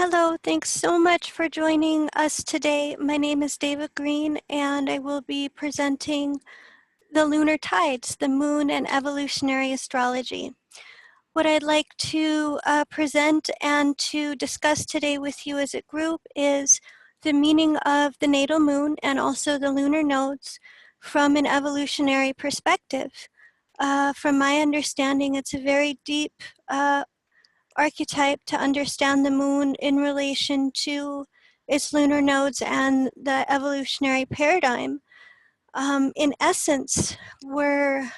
Hello, thanks so much for joining us today. My name is Deva Green, and I will be presenting the lunar tides, the Moon and Evolutionary Astrology. What I'd like to present and to discuss today with you as a group is the meaning of the natal moon and also the lunar nodes from an evolutionary perspective. From my understanding, it's a very deep archetype to understand the moon in relation to its lunar nodes and the evolutionary paradigm. In essence, we're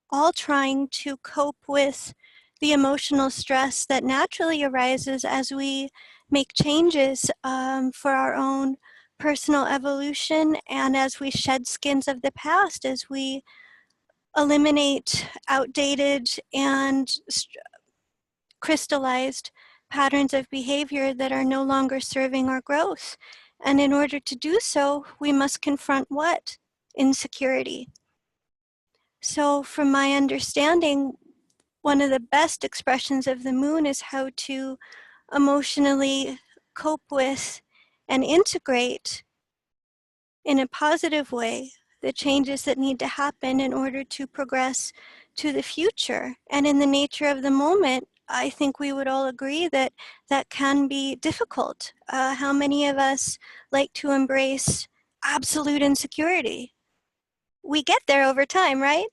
all trying to cope with the emotional stress that naturally arises as we make changes for our own personal evolution and as we shed skins of the past, as we eliminate outdated and crystallized patterns of behavior that are no longer serving our growth. And in order to do so, we must confront what? Insecurity. So from my understanding, one of the best expressions of the moon is how to emotionally cope with and integrate in a positive way the changes that need to happen in order to progress to the future. And in the nature of the moment, I think we would all agree that that can be difficult. How many of us like to embrace absolute insecurity? We get there over time, right?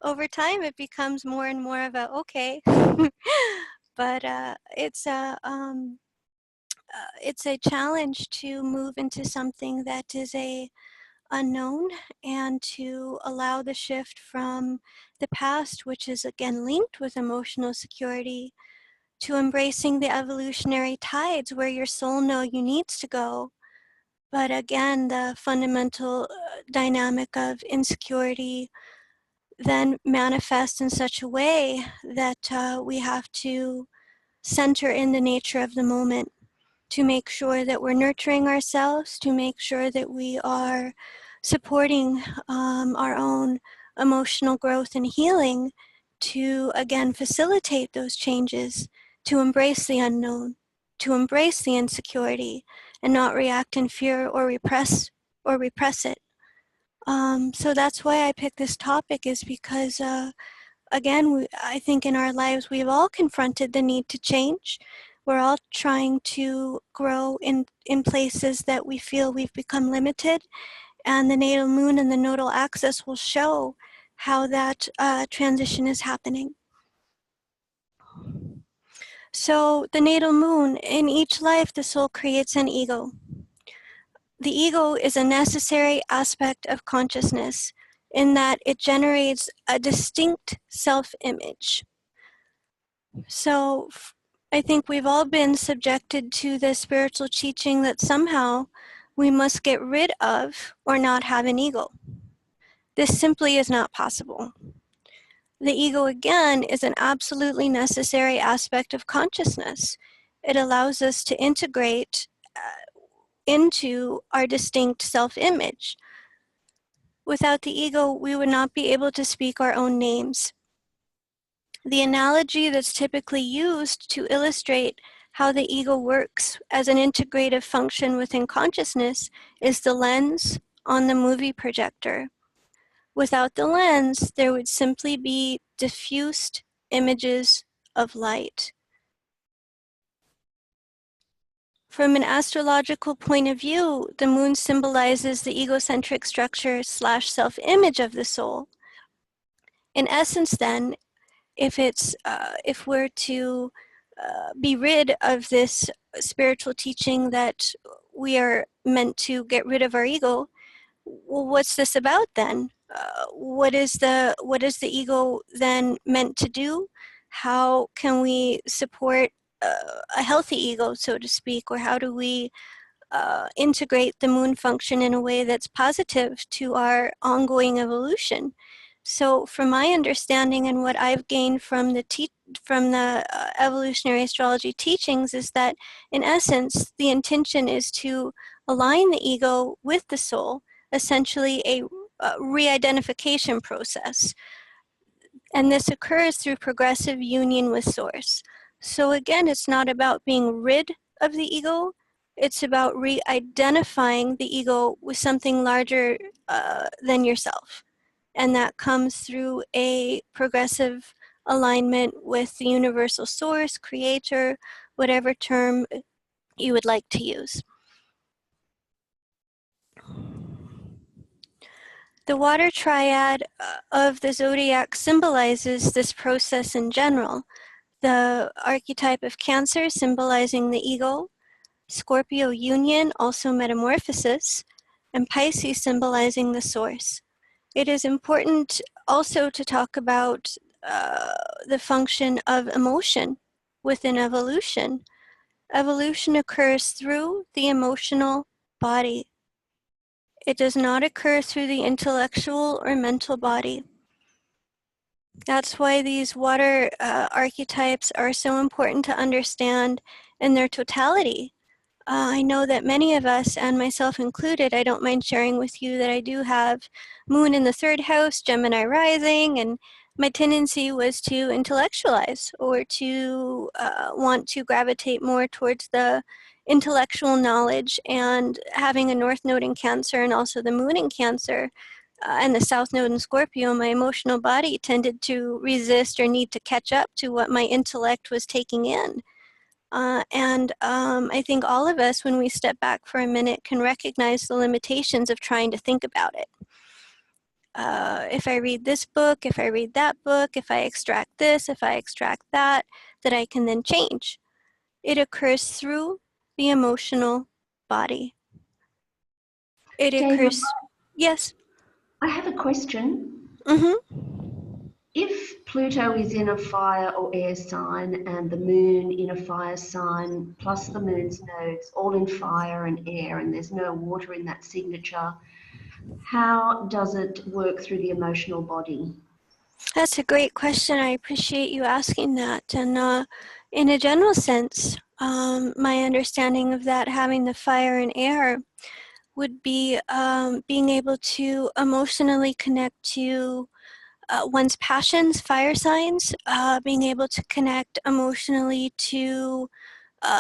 Over time, it becomes more and more of a, okay. But it's a challenge to move into something that is a unknown and to allow the shift from the past, which is again linked with emotional security, to embracing the evolutionary tides where your soul knows you needs to go. But again, the fundamental dynamic of insecurity then manifests in such a way that we have to center in the nature of the moment to make sure that we're nurturing ourselves, to make sure that we are supporting our own emotional growth and healing, to again facilitate those changes, to embrace the unknown, to embrace the insecurity, and not react in fear or repress it. So that's why I picked this topic, is because again, I think in our lives we've all confronted the need to change. We're all trying to grow in places that we feel we've become limited, and the natal moon and the nodal axis will show how that transition is happening. So the natal moon, in each life the soul creates an ego. The ego is a necessary aspect of consciousness in that it generates a distinct self-image. So I think we've all been subjected to the spiritual teaching that somehow we must get rid of or not have an ego. This simply is not possible. The ego, again, is an absolutely necessary aspect of consciousness. It allows us to integrate into our distinct self-image. Without the ego, we would not be able to speak our own names. The analogy that's typically used to illustrate how the ego works as an integrative function within consciousness is the lens on the movie projector. Without the lens, there would simply be diffused images of light. From an astrological point of view, the moon symbolizes the egocentric structure / self-image of the soul. In essence, then, if we're to be rid of this spiritual teaching that we are meant to get rid of our ego, well, what's this about then? What is the ego then meant to do? How can we support a healthy ego, so to speak, or how do we integrate the moon function in a way that's positive to our ongoing evolution? So from my understanding and what I've gained from the evolutionary astrology teachings is that, in essence, the intention is to align the ego with the soul, essentially a re-identification process. And this occurs through progressive union with Source. So again, it's not about being rid of the ego. It's about re-identifying the ego with something larger than yourself. And that comes through a progressive alignment with the universal source, creator, whatever term you would like to use. The water triad of the zodiac symbolizes this process in general. The archetype of Cancer symbolizing the ego, Scorpio union, also metamorphosis, and Pisces symbolizing the source. It is important also to talk about the function of emotion within evolution. Evolution occurs through the emotional body. It does not occur through the intellectual or mental body. That's why these water archetypes are so important to understand in their totality. I know that many of us, and myself included, I don't mind sharing with you that I do have Moon in the 3rd house, Gemini rising, and my tendency was to intellectualize or to want to gravitate more towards the intellectual knowledge, and having a North Node in Cancer and also the Moon in Cancer and the South Node in Scorpio, my emotional body tended to resist or need to catch up to what my intellect was taking in. I think all of us, when we step back for a minute, can recognize the limitations of trying to think about it. If I read this book, if I read that book, if I extract this, if I extract that, that I can then change. It occurs through the emotional body. It Deva, occurs, yes. I have a question. Mm-hmm. If Pluto is in a fire or air sign and the moon in a fire sign, plus the moon's nodes, all in fire and air, and there's no water in that signature, how does it work through the emotional body? That's a great question. I appreciate you asking that. And in a general sense, my understanding of that, having the fire and air, would be being able to emotionally connect to one's passions, fire signs, being able to connect emotionally to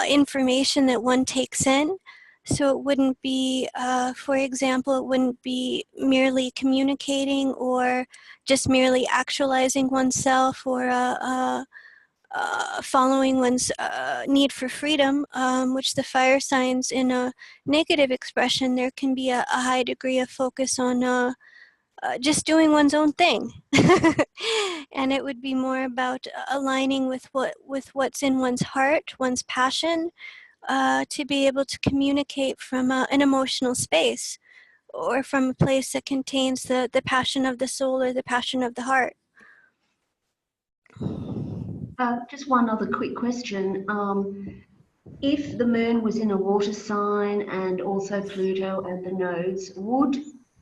information that one takes in. So it wouldn't be, for example, it wouldn't be merely communicating or just merely actualizing oneself or following one's need for freedom, which the fire signs in a negative expression, there can be a high degree of focus on just doing one's own thing. And it would be more about aligning with what's in one's heart, one's passion, to be able to communicate from an emotional space, or from a place that contains the passion of the soul or the passion of the heart. Just one other quick question. If the moon was in a water sign and also Pluto and the nodes, would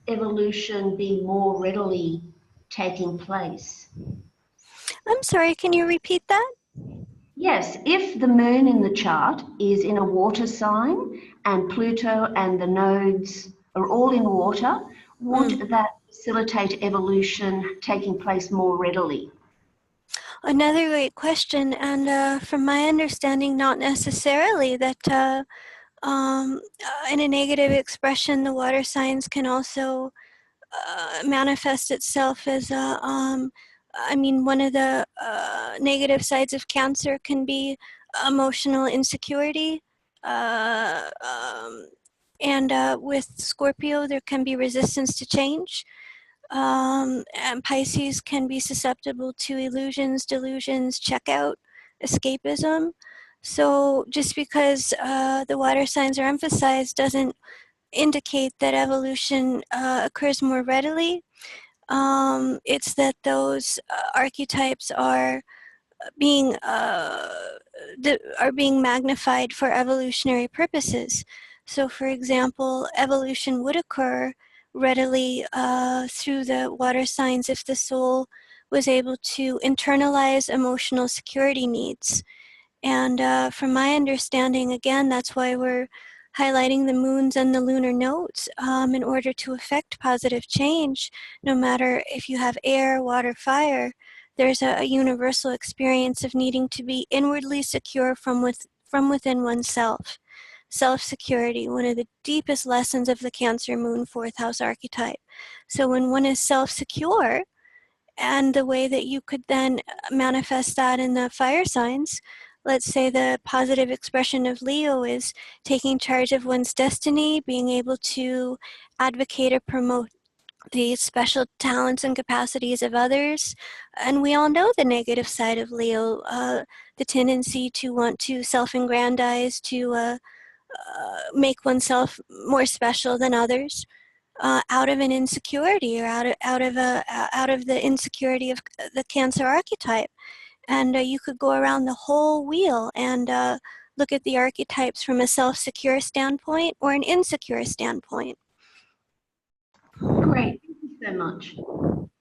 evolution be more readily taking place? I'm sorry, can you repeat that? Yes, if the moon in the chart is in a water sign and Pluto and the nodes are all in water, would that facilitate evolution taking place more readily? Another great question, and from my understanding, not necessarily. That in a negative expression, the water signs can also manifest itself as I mean, one of the negative sides of Cancer can be emotional insecurity. Uh, um, and with Scorpio, there can be resistance to change. And Pisces can be susceptible to illusions, delusions, checkout, escapism. So just because the water signs are emphasized doesn't indicate that evolution occurs more readily. It's that those archetypes are being magnified for evolutionary purposes. So, for example, evolution would occur readily through the water signs if the soul was able to internalize emotional security needs. And from my understanding, again, that's why we're highlighting the moons and the lunar nodes in order to affect positive change, no matter if you have air, water, fire. there's a universal experience of needing to be inwardly secure from within oneself. Self-security, one of the deepest lessons of the Cancer Moon fourth house archetype. So when one is self-secure, and the way that you could then manifest that in the fire signs, let's say the positive expression of Leo is taking charge of one's destiny, being able to advocate or promote the special talents and capacities of others. And we all know the negative side of Leo, the tendency to want to self-aggrandize, to make oneself more special than others, out of an insecurity, or out of the insecurity of the Cancer archetype. And you could go around the whole wheel and look at the archetypes from a self-secure standpoint or an insecure standpoint. Great, thank you so much.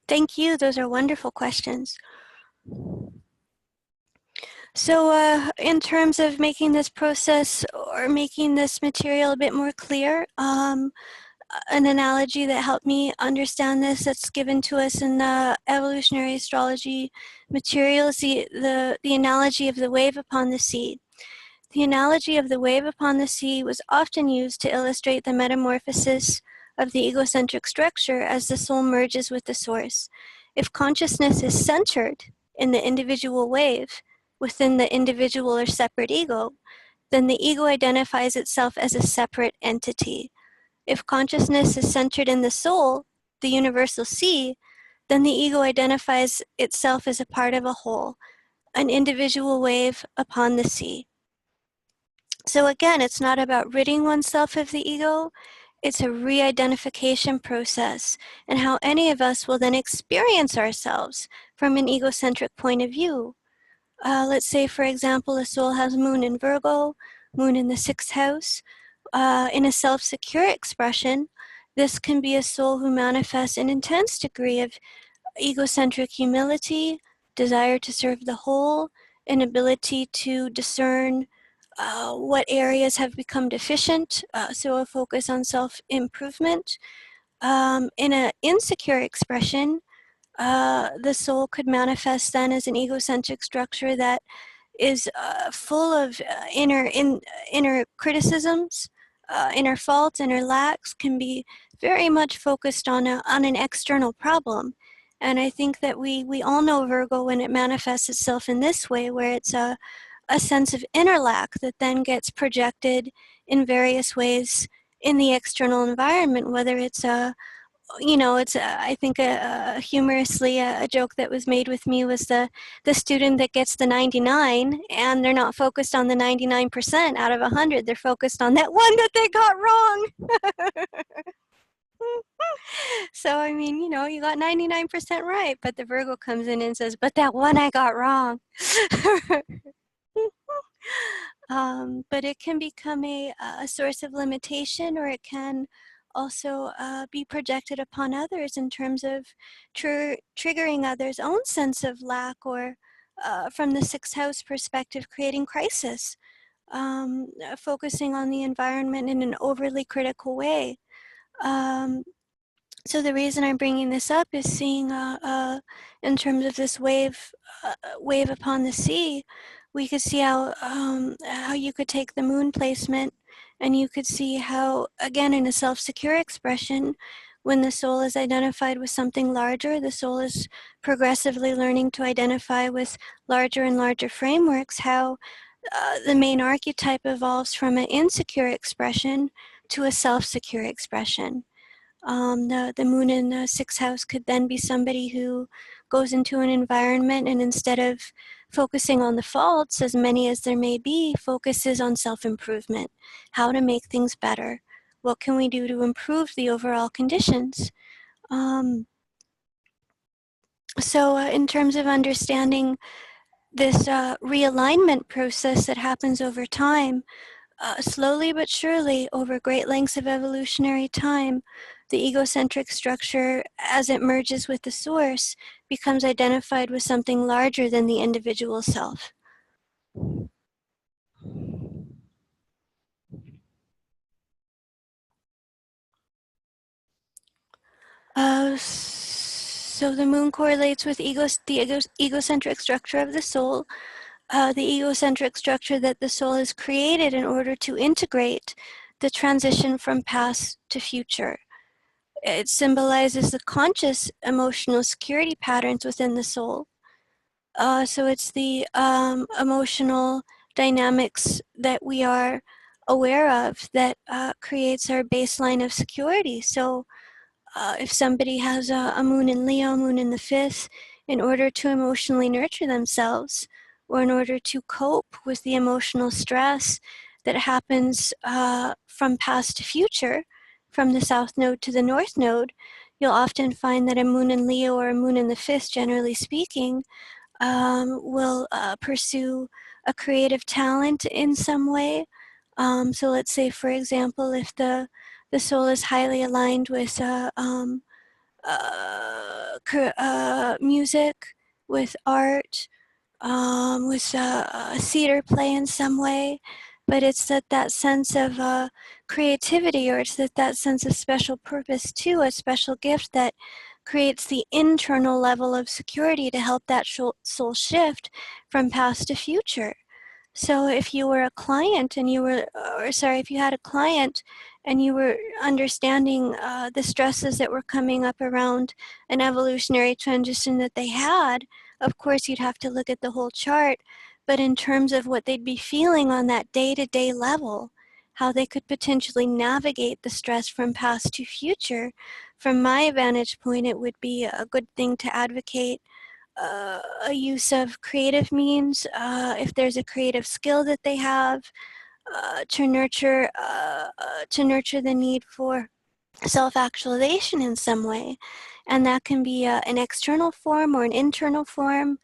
Thank you. Those are wonderful questions. So in terms of making this process or making this material a bit more clear, an analogy that helped me understand this that's given to us in the evolutionary astrology materials, the analogy of the wave upon the sea. The analogy of the wave upon the sea was often used to illustrate the metamorphosis of the egocentric structure as the soul merges with the source. If consciousness is centered in the individual wave within the individual or separate ego, then the ego identifies itself as a separate entity. If consciousness is centered in the soul, the universal sea, then the ego identifies itself as a part of a whole, an individual wave upon the sea. So again, it's not about ridding oneself of the ego, it's a re-identification process, and how any of us will then experience ourselves from an egocentric point of view. Let's say, for example, a soul has Moon in Virgo, Moon in the 6th house. In a self-secure expression, this can be a soul who manifests an intense degree of egocentric humility, desire to serve the whole, an ability to discern what areas have become deficient, so a focus on self-improvement. In an insecure expression, the soul could manifest then as an egocentric structure that is full of inner criticisms, inner faults, inner lacks, can be very much focused on an external problem. And I think that we all know Virgo when it manifests itself in this way, where it's a sense of inner lack that then gets projected in various ways in the external environment, whether it's it's I think humorously a joke that was made with me was the student that gets the 99, and they're not focused on the 99% out of 100. They're focused on that one that they got wrong. So I mean, you got 99% right, but the Virgo comes in and says, but that one I got wrong. But it can become a source of limitation, or it can also be projected upon others in terms of triggering others' own sense of lack, or from the 6th house perspective, creating crisis, focusing on the environment in an overly critical way. So the reason I'm bringing this up is seeing in terms of this wave upon the sea, we could see how you could take the moon placement, and you could see how, again, in a self-secure expression, when the soul is identified with something larger, the soul is progressively learning to identify with larger and larger frameworks, how the main archetype evolves from an insecure expression to a self-secure expression. The moon in the 6th house could then be somebody who goes into an environment, and instead of focusing on the faults, as many as there may be, focuses on self-improvement, how to make things better. What can we do to improve the overall conditions? So in terms of understanding this realignment process that happens over time, slowly but surely, over great lengths of evolutionary time, the egocentric structure, as it merges with the source, becomes identified with something larger than the individual self. So the moon correlates with the egocentric structure of the soul, the egocentric structure that the soul has created in order to integrate the transition from past to future. It symbolizes the conscious emotional security patterns within the soul. So it's the emotional dynamics that we are aware of that creates our baseline of security. So if somebody has a moon in Leo, moon in the fifth, in order to emotionally nurture themselves, or in order to cope with the emotional stress that happens from past to future, from the south node to the north node, you'll often find that a moon in Leo or a moon in the fifth, generally speaking, will pursue a creative talent in some way. So let's say, for example, if the soul is highly aligned with music, with art, with a theater play in some way, but it's that sense of creativity, or it's that sense of special purpose too, a special gift that creates the internal level of security to help that soul shift from past to future. So if you were a client and you were, or sorry, if you had a client and you were understanding the stresses that were coming up around an evolutionary transition that they had, of course you'd have to look at the whole chart, but in terms of what they'd be feeling on that day-to-day level, how they could potentially navigate the stress from past to future, from my vantage point, it would be a good thing to advocate a use of creative means, if there's a creative skill that they have, to nurture the need for self-actualization in some way. And that can be an external form or an internal form.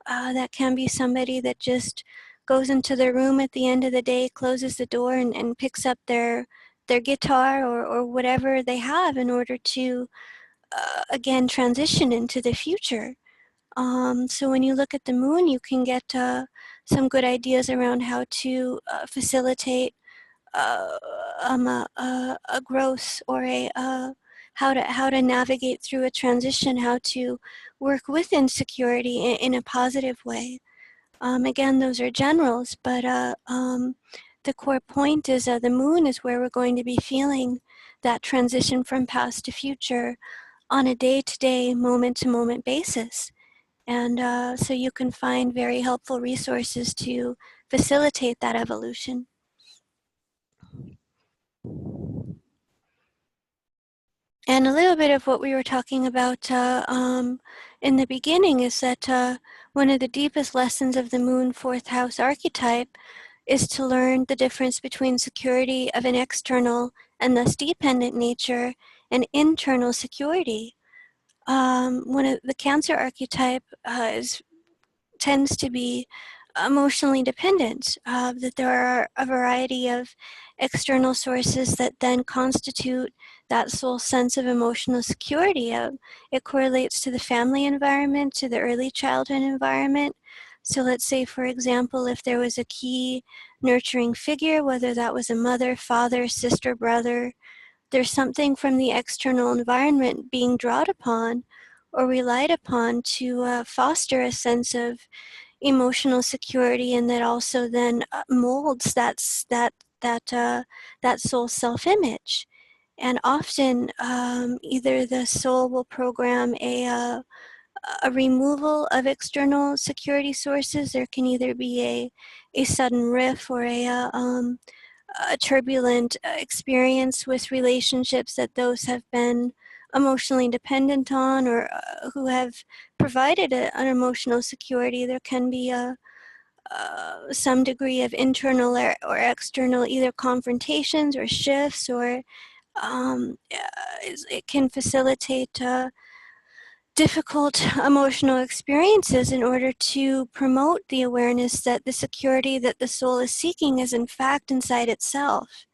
That can be somebody that just goes into their room at the end of the day, closes the door, and picks up their guitar or whatever they have in order to, again, transition into the future. So when you look at the moon, you can get some good ideas around how to facilitate uh, a growth, or how to navigate through a transition, how to work with insecurity in a positive way. Again, those are generals, but the core point is the moon is where we're going to be feeling that transition from past to future on a day-to-day, moment-to-moment basis. And so you can find very helpful resources to facilitate that evolution. And a little bit of what we were talking about in the beginning is that one of the deepest lessons of the moon fourth house archetype is to learn the difference between security of an external and thus dependent nature and internal security. One of the Cancer archetype tends to be emotionally dependent, that there are a variety of external sources that then constitute that soul sense of emotional security. It correlates to the family environment, to the early childhood environment. So let's say, for example, if there was a key nurturing figure, whether that was a mother, father, sister, brother, there's something from the external environment being drawn upon or relied upon to foster a sense of emotional security, and that also then molds that soul self-image. And often either the soul will program a removal of external security sources. There can either be a sudden rift or a turbulent experience with relationships that those have been emotionally dependent on, or who have provided an emotional security. There can be some degree of internal or external, either confrontations or shifts, or it can facilitate difficult emotional experiences in order to promote the awareness that the security that the soul is seeking is in fact inside itself.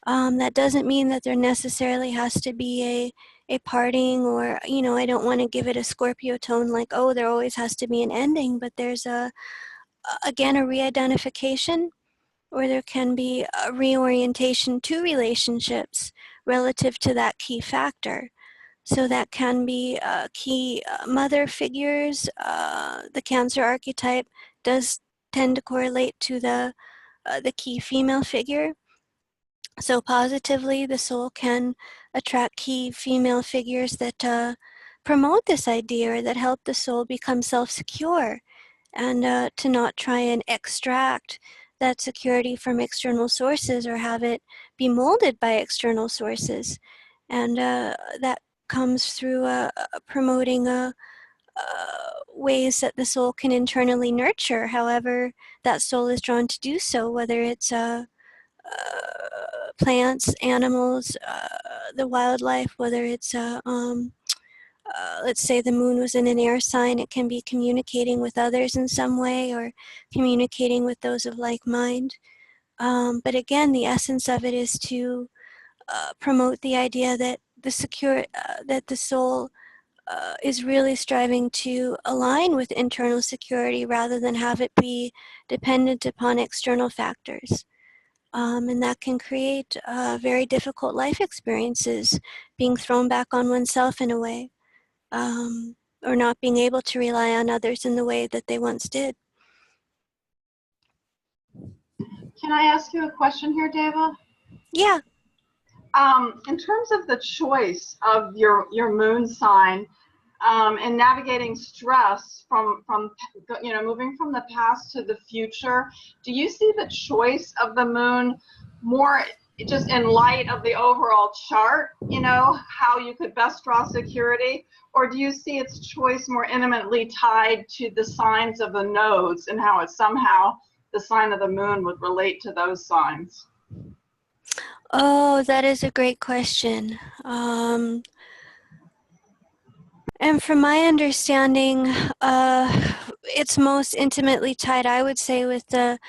That doesn't mean that there necessarily has to be a parting, or, I don't want to give it a Scorpio tone like, oh, there always has to be an ending, but there's again, a re-identification, or there can be a reorientation to relationships relative to that key factor. So that can be key mother figures. The Cancer archetype does tend to correlate to the key female figure. So positively, the soul can attract key female figures that promote this idea or that help the soul become self-secure and to not try and extract that security from external sources or have it be molded by external sources. And that comes through promoting ways that the soul can internally nurture, however that soul is drawn to do so, whether it's plants, animals, the wildlife, whether it's let's say the moon was in an air sign, it can be communicating with others in some way or communicating with those of like mind. But again, the essence of it is to promote the idea that that the soul is really striving to align with internal security rather than have it be dependent upon external factors. And that can create very difficult life experiences, being thrown back on oneself in a way, or not being able to rely on others in the way that they once did. Can I ask you a question here, Deva? Yeah. In terms of the choice of your moon sign and navigating stress from moving from the past to the future, do you see the choice of the moon more just in light of the overall chart, how you could best draw security, or do you see its choice more intimately tied to the signs of the nodes and how it somehow the sign of the moon would relate to those signs? Oh, that is a great question. And from my understanding, it's most intimately tied, I would say, with the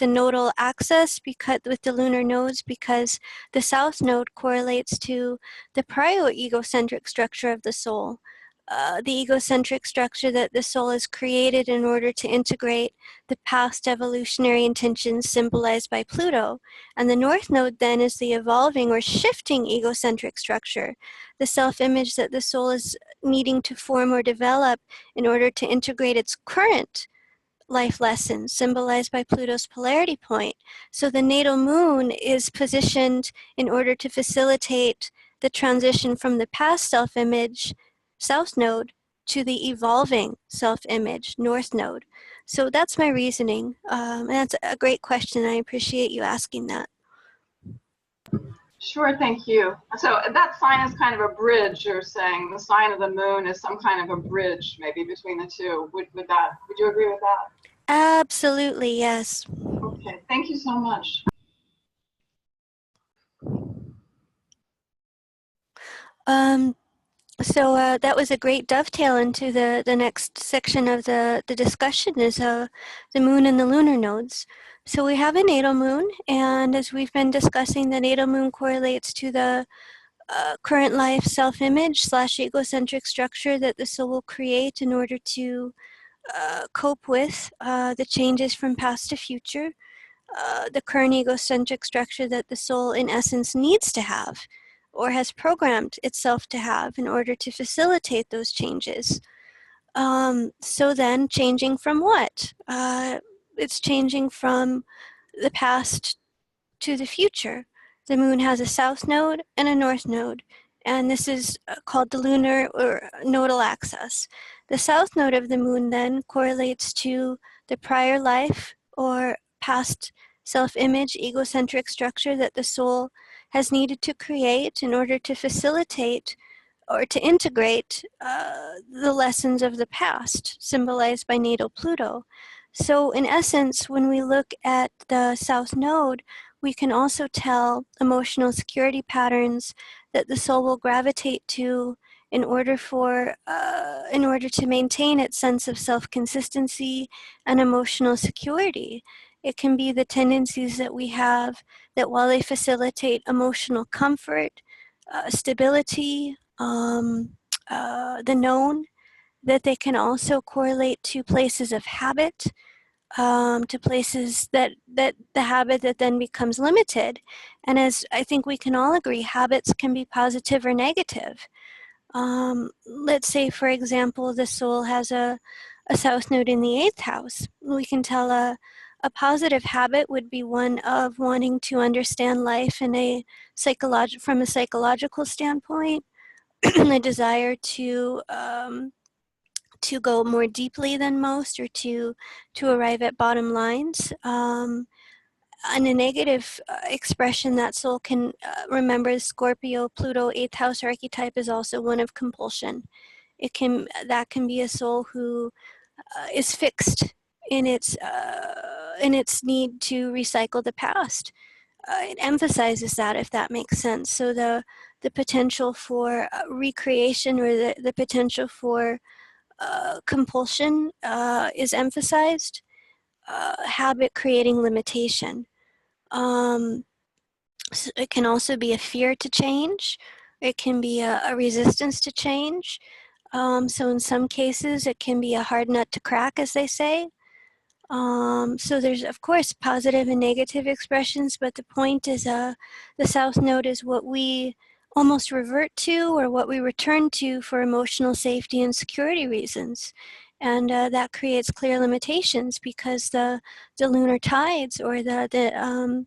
nodal axis, because with the lunar nodes, because the south node correlates to the prio-egocentric structure of the soul, the egocentric structure that the soul has created in order to integrate the past evolutionary intentions symbolized by Pluto. And the north node then is the evolving or shifting egocentric structure, the self-image that the soul is needing to form or develop in order to integrate its current life lessons, symbolized by Pluto's polarity point. So the natal moon is positioned in order to facilitate the transition from the past self-image, south node, to the evolving self-image, north node. So that's my reasoning. And that's a great question. I appreciate you asking that. Sure, thank you. So that sign is kind of a bridge, you're saying. The sign of the moon is some kind of a bridge maybe between the two. Would you agree with that? Absolutely, yes. Okay, thank you so much. So that was a great dovetail into the next section of the discussion is the moon and the lunar nodes. So we have a natal moon, and as we've been discussing, the natal moon correlates to the current life self-image / egocentric structure that the soul will create in order to cope with the changes from past to future, the current egocentric structure that the soul in essence needs to have or has programmed itself to have in order to facilitate those changes. So then changing from what? It's changing from the past to the future. The moon has a south node and a north node, and this is called the lunar or nodal axis. The south node of the moon then correlates to the prior life or past self-image egocentric structure that the soul has needed to create in order to facilitate or to integrate the lessons of the past, symbolized by natal Pluto. So in essence, when we look at the south node, we can also tell emotional security patterns that the soul will gravitate to in order to maintain its sense of self-consistency and emotional security. It can be the tendencies that we have that, while they facilitate emotional comfort, stability, the known, that they can also correlate to places of habit, to places that the habit that then becomes limited. And as I think we can all agree, habits can be positive or negative. Let's say, for example, the soul has a south node in the 8th house. We can tell a positive habit would be one of wanting to understand life in a from a psychological standpoint, a desire to go more deeply than most, or to arrive at bottom lines. And a negative expression that soul can remember, Scorpio, Pluto, 8th house archetype is also one of compulsion. That can be a soul who is fixed in its need to recycle the past. It emphasizes that, if that makes sense. So the potential for recreation, or the potential for compulsion is emphasized. Habit creating limitation. So it can also be a fear to change. It can be a resistance to change. So in some cases, it can be a hard nut to crack, as they say. So there's, of course, positive and negative expressions, but the point is the South Node is what we almost revert to, or what we return to for emotional safety and security reasons. And that creates clear limitations, because the lunar tides, or the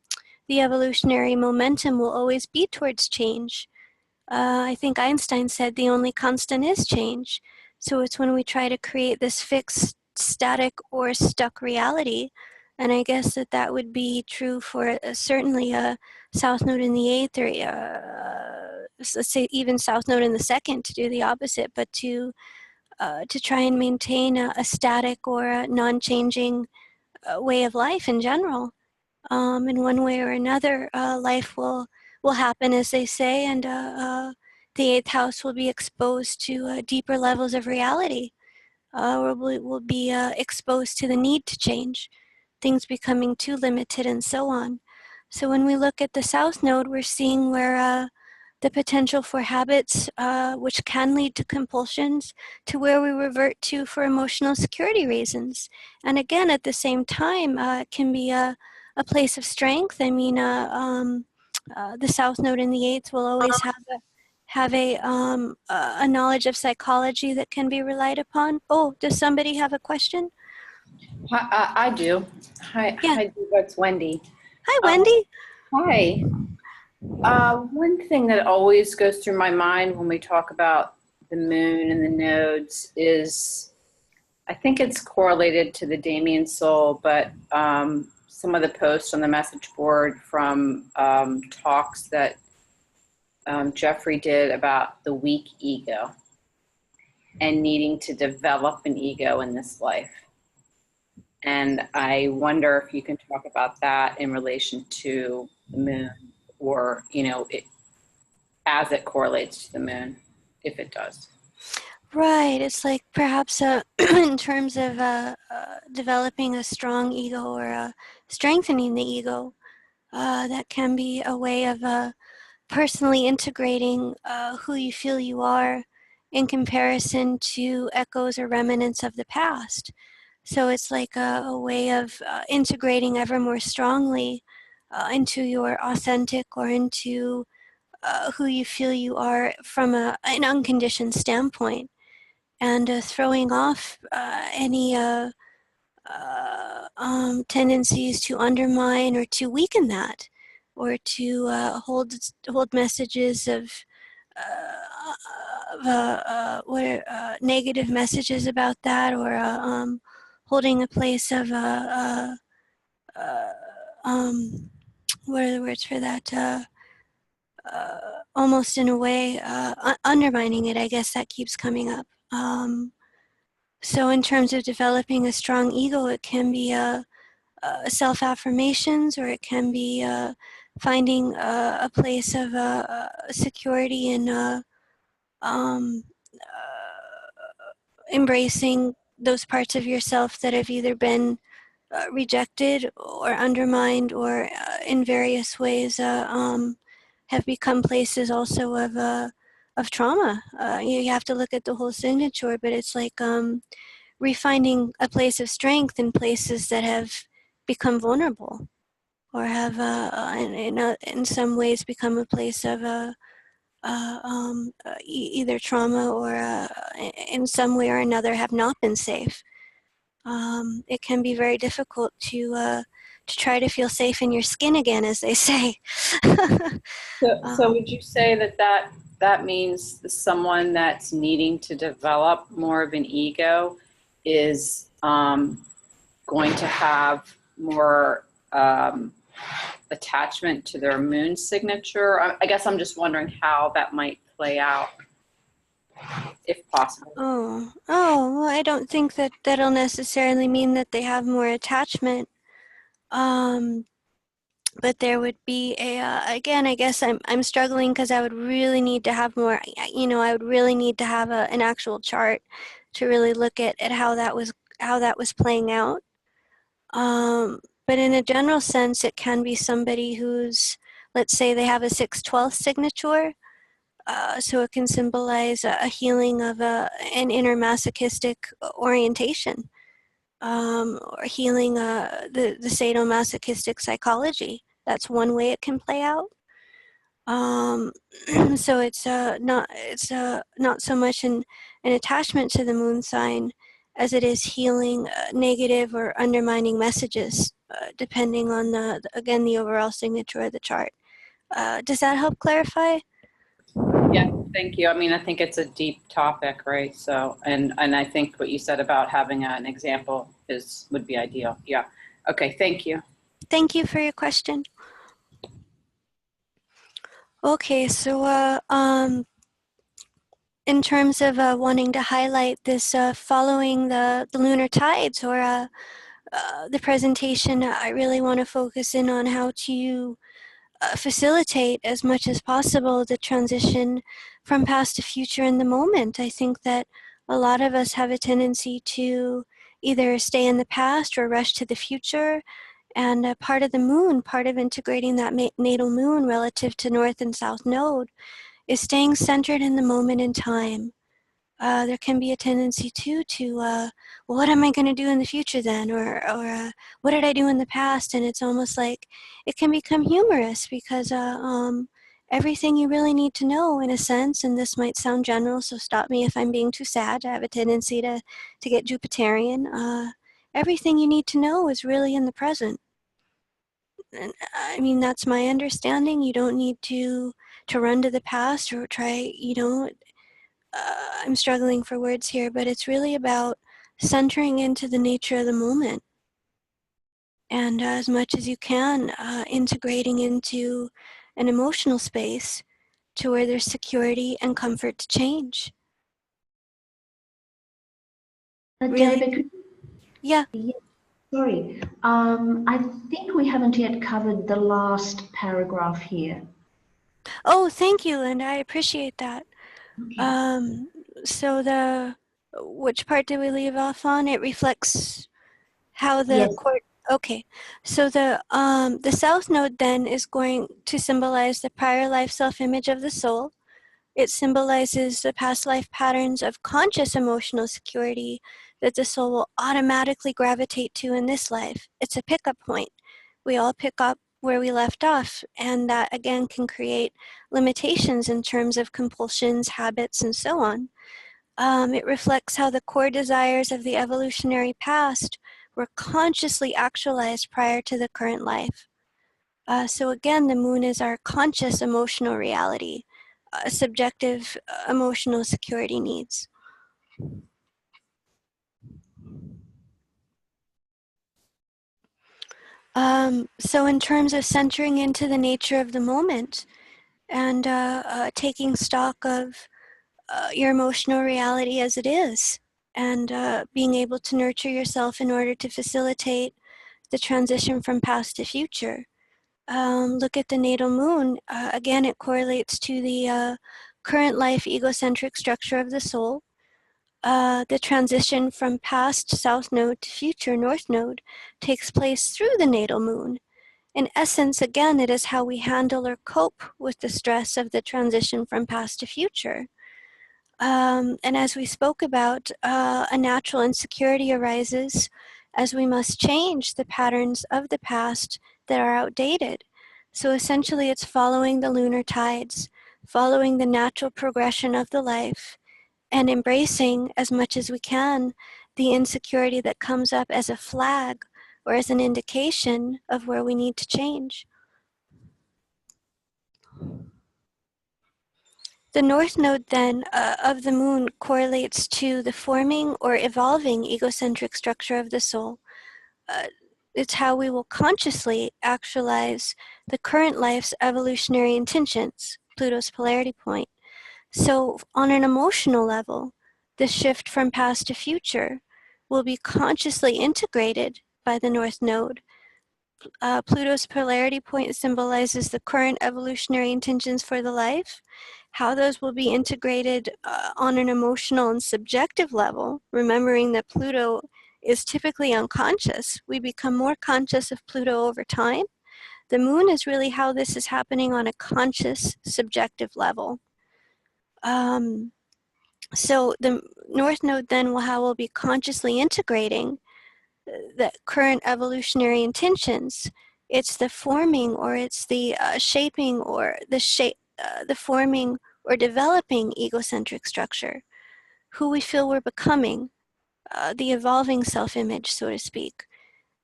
evolutionary momentum, will always be towards change. I think Einstein said the only constant is change. So it's when we try to create this fixed, static, or stuck reality. And I guess that would be true for certainly a South Node in the 8th, or let's say even South Node in the 2nd, to do the opposite, but to try and maintain a static or a non-changing way of life in general. In one way or another, life will happen, as they say, and the 8th house will be exposed to deeper levels of reality, or will be exposed to the need to change, things becoming too limited, and so on. So when we look at the South Node, we're seeing where the potential for habits, which can lead to compulsions, to where we revert to for emotional security reasons. And again, at the same time, it can be a place of strength. I mean, the South Node in the 8th will always have a knowledge of psychology that can be relied upon. Oh, does somebody have a question? I do. Hi, Yeah. hi, Deva, it's Wendy. Hi, Wendy. Hi. One thing that always goes through my mind when we talk about the moon and the nodes is, I think it's correlated to the Damien soul, but some of the posts on the message board from talks that Jeffrey did about the weak ego and needing to develop an ego in this life. And I wonder if you can talk about that in relation to the moon, or, as it correlates to the moon, if it does. Right. It's like perhaps in terms of developing a strong ego, or strengthening the ego, that can be a way of personally integrating who you feel you are in comparison to echoes or remnants of the past. So it's like a way of integrating ever more strongly into your authentic, or into who you feel you are from an unconditioned standpoint, and throwing off any tendencies to undermine or to weaken that, or to hold messages of negative messages about that, or holding a place of what are the words for that? Almost in a way undermining it, I guess that keeps coming up. So in terms of developing a strong ego, it can be self-affirmations, or it can be finding a place of security in embracing those parts of yourself that have either been rejected or undermined, or in various ways have become places also of trauma. You have to look at the whole signature, but it's like refinding a place of strength in places that have become vulnerable, or have in some ways become a place of either trauma, or in some way or another have not been safe. It can be very difficult to try to feel safe in your skin again, as they say. So would you say that means someone that's needing to develop more of an ego is going to have more attachment to their moon signature? I guess I'm just wondering how that might play out, if possible. Oh, well, I don't think that that'll necessarily mean that they have more attachment. But there would be a, again, I guess I'm struggling because I would really need to have more, I would really need to have an actual chart to really look at how that was playing out. But in a general sense, it can be somebody who's, let's say they have a 6/12 signature. So it can symbolize a healing of an inner masochistic orientation, or healing the sadomasochistic psychology. That's one way it can play out. So it's not so much an attachment to the moon sign as it is healing negative or undermining messages, depending on again, the overall signature of the chart. Does that help clarify? Yeah, thank you. I mean, I think it's a deep topic, right? So, and I think what you said about having an example would be ideal. Yeah. Okay, thank you. Thank you for your question. Okay, so in terms of wanting to highlight this following the lunar tides, or the presentation, I really want to focus in on how to facilitate as much as possible the transition from past to future in the moment. I think that a lot of us have a tendency to either stay in the past or rush to the future. And part of the moon, part of integrating that natal moon relative to North and South Node, is staying centered in the moment in time. There can be a tendency too to, well, what am I going to do in the future then? Or what did I do in the past? And it's almost like it can become humorous, because everything you really need to know, in a sense, and this might sound general, so stop me if I'm being too sad. I have a tendency to get Jupiterian. Everything you need to know is really in the present. And I mean, that's my understanding. You don't need to run to the past or try, I'm struggling for words here, but it's really about centering into the nature of the moment. And as much as you can, integrating into an emotional space to where there's security and comfort to change. Really? David, Yeah. sorry. I think we haven't yet covered the last paragraph here. Oh, thank you, and I appreciate that. Okay. So which part did we leave off on? It reflects how the Yes. court. Okay, so the South Node then is going to symbolize the prior life self-image of the soul. It symbolizes the past life patterns of conscious emotional security that the soul will automatically gravitate to in this life. It's a pickup point. We all pick up where we left off, and that again can create limitations in terms of compulsions, habits, and so on. It reflects how the core desires of the evolutionary past were consciously actualized prior to the current life. So again, the moon is our conscious emotional reality, subjective emotional security needs. So in terms of centering into the nature of the moment and taking stock of your emotional reality as it is, and being able to nurture yourself in order to facilitate the transition from past to future. Look at the natal moon. Again, it correlates to the current life egocentric structure of the soul. The transition from past South Node to future North Node takes place through the natal moon. In essence, again, it is how we handle or cope with the stress of the transition from past to future. And as we spoke about, a natural insecurity arises as we must change the patterns of the past that are outdated. So essentially it's following the lunar tides, following the natural progression of the life, and embracing as much as we can the insecurity that comes up as a flag or as an indication of where we need to change. The north node then of the moon correlates to the forming or evolving egocentric structure of the soul. It's how we will consciously actualize the current life's evolutionary intentions, Pluto's polarity point. So on an emotional level, the shift from past to future will be consciously integrated by the north node. Pluto's polarity point symbolizes the current evolutionary intentions for the life, how those will be integrated on an emotional and subjective level, remembering that Pluto is typically unconscious. We become more conscious of Pluto over time. The moon is really how this is happening on a conscious, subjective level. So the north node then will be consciously integrating the current evolutionary intentions. It's the forming, or it's the shaping, or the forming or developing egocentric structure, who we feel we're becoming, the evolving self-image, so to speak.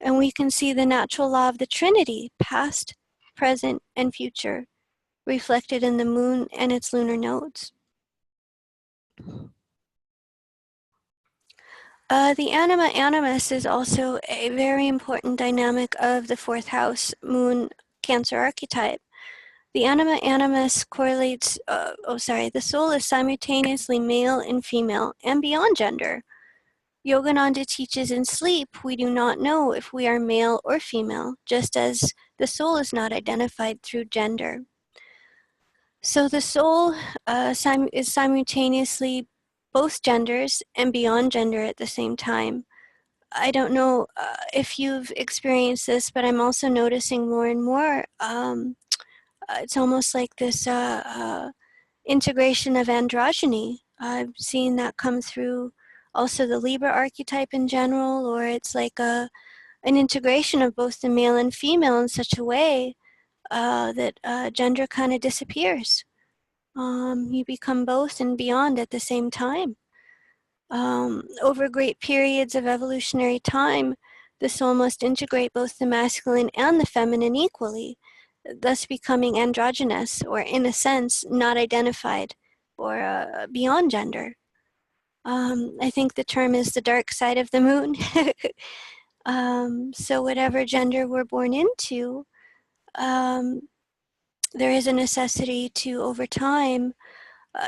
And we can see the natural law of the Trinity, past, present, and future, reflected in the moon and its lunar nodes. The Anima-animus is also a very important dynamic of the fourth house moon Cancer archetype. The Anima-animus correlates, the soul is simultaneously male and female and beyond gender. Yogananda teaches in sleep, we do not know if we are male or female, just as the soul is not identified through gender. So the soul is simultaneously both genders and beyond gender at the same time. I don't know if you've experienced this, but I'm also noticing more and more, it's almost like this integration of androgyny. I've seen that come through also the Libra archetype in general, or it's like an integration of both the male and female in such a way that gender kind of disappears. You become both and beyond at the same time. Over great periods of evolutionary time, the soul must integrate both the masculine and the feminine equally, thus becoming androgynous, or in a sense, not identified, or beyond gender. I think the term is the dark side of the moon. So whatever gender we're born into, there is a necessity to, over time,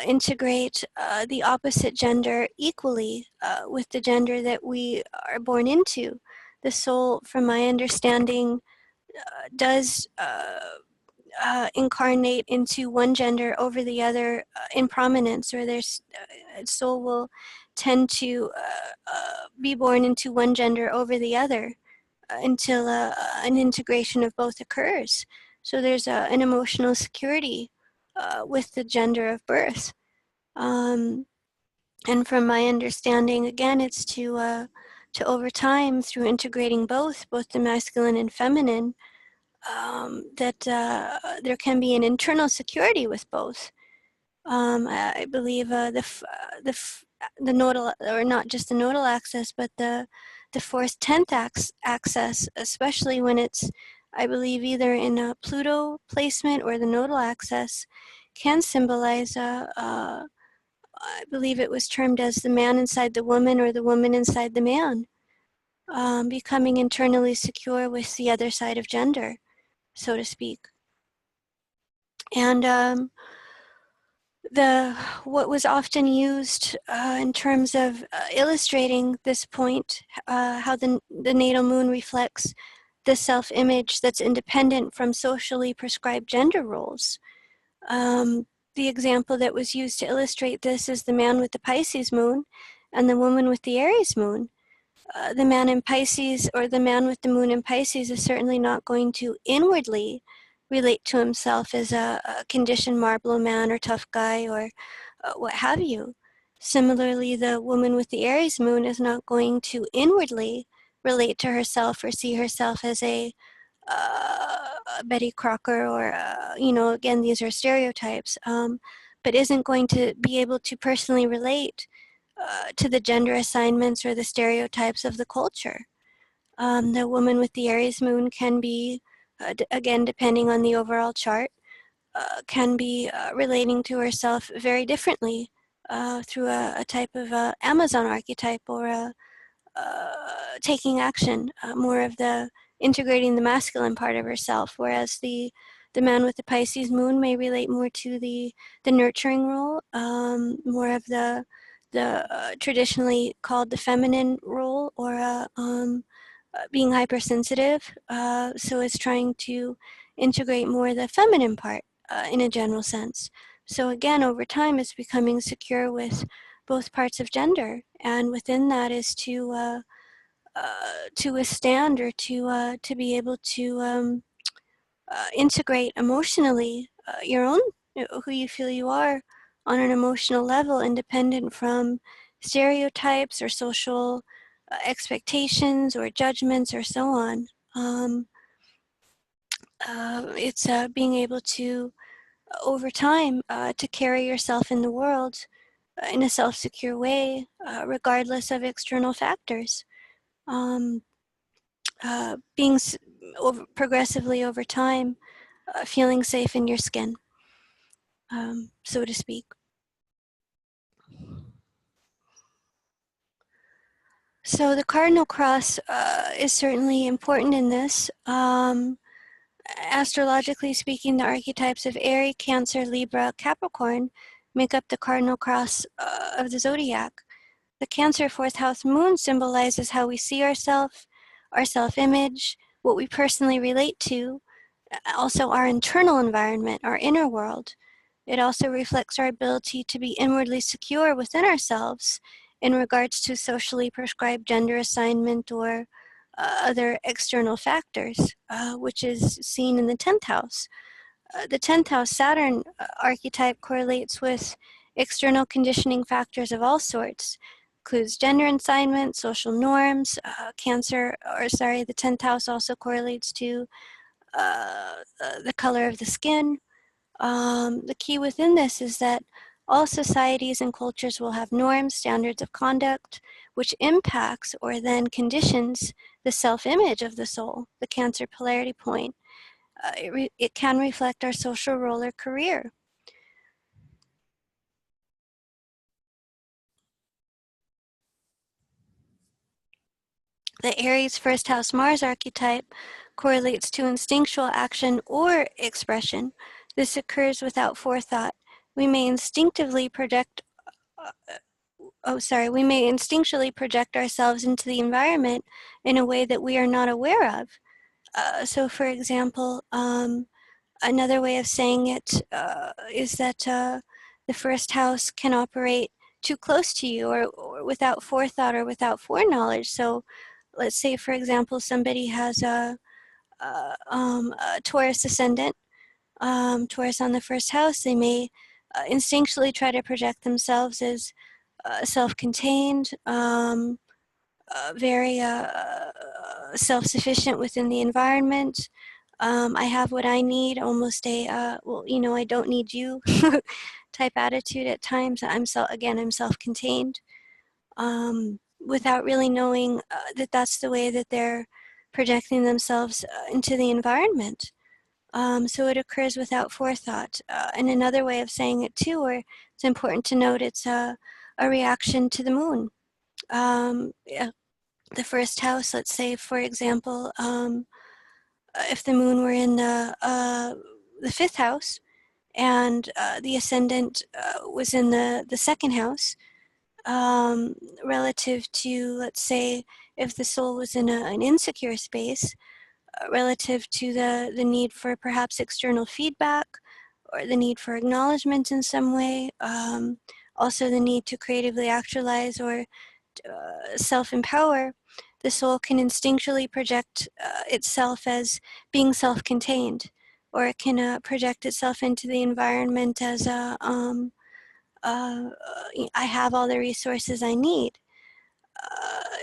integrate the opposite gender equally with the gender that we are born into. The soul, from my understanding, does incarnate into one gender over the other in prominence, or their soul will tend to be born into one gender over the other until an integration of both occurs. So there's an emotional security with the gender of birth. And from my understanding, again, it's to over time, through integrating both the masculine and feminine, that there can be an internal security with both. I believe the nodal, or not just the nodal axis, but the fourth 10th axis, especially when it's, I believe, either in a Pluto placement or the nodal axis, can symbolize I believe it was termed as the man inside the woman, or the woman inside the man, becoming internally secure with the other side of gender, so to speak. And what was often used in terms of illustrating this point, how the natal moon reflects the self-image that's independent from socially prescribed gender roles. The example that was used to illustrate this is the man with the Pisces moon and the woman with the Aries moon. The man in Pisces, or the man with the moon in Pisces, is certainly not going to inwardly relate to himself as a conditioned Marlboro man or tough guy or what have you. Similarly, the woman with the Aries moon is not going to inwardly relate to herself or see herself as a Betty Crocker or, again, these are stereotypes, but isn't going to be able to personally relate to the gender assignments or the stereotypes of the culture. The woman with the Aries moon can be, again, depending on the overall chart, can be relating to herself very differently through a type of Amazon archetype or taking action, more of the integrating the masculine part of herself, whereas the man with the Pisces moon may relate more to the nurturing role, more of the traditionally called the feminine role, or being hypersensitive. So it's trying to integrate more the feminine part in a general sense. So again, over time, it's becoming secure with both parts of gender, and within that is to withstand or to be able to integrate emotionally your own, who you feel you are on an emotional level, independent from stereotypes or social expectations or judgments or so on. It's being able to, over time, to carry yourself in the world in a self-secure way, regardless of external factors. Being progressively over time, feeling safe in your skin, so to speak. So the cardinal cross is certainly important in this. Astrologically speaking, the archetypes of Aries, Cancer, Libra, Capricorn make up the cardinal cross of the zodiac. The Cancer fourth house moon symbolizes how we see ourselves, our self-image, what we personally relate to, also our internal environment, our inner world. It also reflects our ability to be inwardly secure within ourselves in regards to socially prescribed gender assignment or other external factors, which is seen in the 10th house. The 10th house Saturn archetype correlates with external conditioning factors of all sorts, includes gender assignment, social norms. The 10th house also correlates to the color of the skin. The key within this is that all societies and cultures will have norms, standards of conduct, which impacts or then conditions the self-image of the soul, the Cancer polarity point. It can reflect our social role or career. The Aries first house Mars archetype correlates to instinctual action or expression. This occurs without forethought. We may instinctively project ourselves into the environment in a way that we are not aware of. So for example, another way of saying it is that the first house can operate too close to you or without forethought or without foreknowledge. So let's say, for example, somebody has a Taurus ascendant, Taurus on the first house. They may instinctually try to project themselves as self-contained, very self-sufficient within the environment. I have what I need, almost a, I don't need you type attitude at times. I'm self-contained, without really knowing that that's the way that they're projecting themselves into the environment. So it occurs without forethought. And another way of saying it too, or it's important to note, it's a reaction to the moon. Yeah, the first house, let's say, for example, if the moon were in the fifth house and the ascendant was in the second house, relative to, let's say, if the soul was in an insecure space, relative to the need for perhaps external feedback or the need for acknowledgement in some way, also the need to creatively actualize or self-empower, the soul can instinctually project itself as being self-contained, or it can project itself into the environment as I have all the resources I need,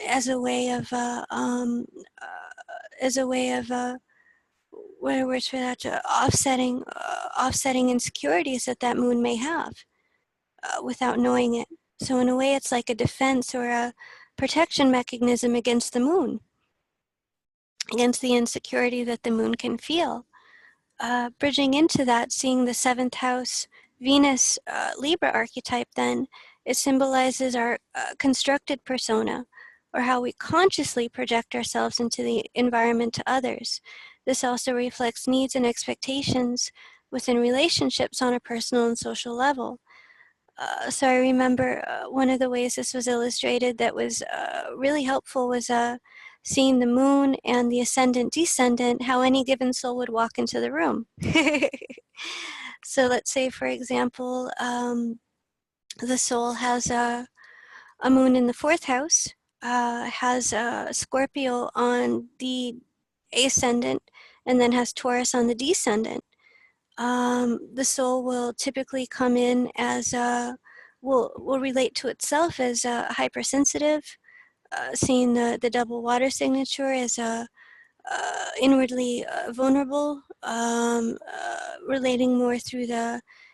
as a way of what are words for that? Offsetting insecurities that moon may have, without knowing it. So in a way, it's like a defense or a protection mechanism against the moon, against the insecurity that the moon can feel. Bridging into that, seeing the 7th house Venus Libra archetype, then it symbolizes our constructed persona, or how we consciously project ourselves into the environment to others. This also reflects needs and expectations within relationships on a personal and social level. So I remember one of the ways this was illustrated that was really helpful was seeing the moon and the ascendant descendant, how any given soul would walk into the room. So let's say, for example, the soul has a moon in the 4th house, has Scorpio on the ascendant, and then has Taurus on the descendant. The soul will typically come in as will relate to itself as hypersensitive, seeing the double water signature as inwardly vulnerable, relating more through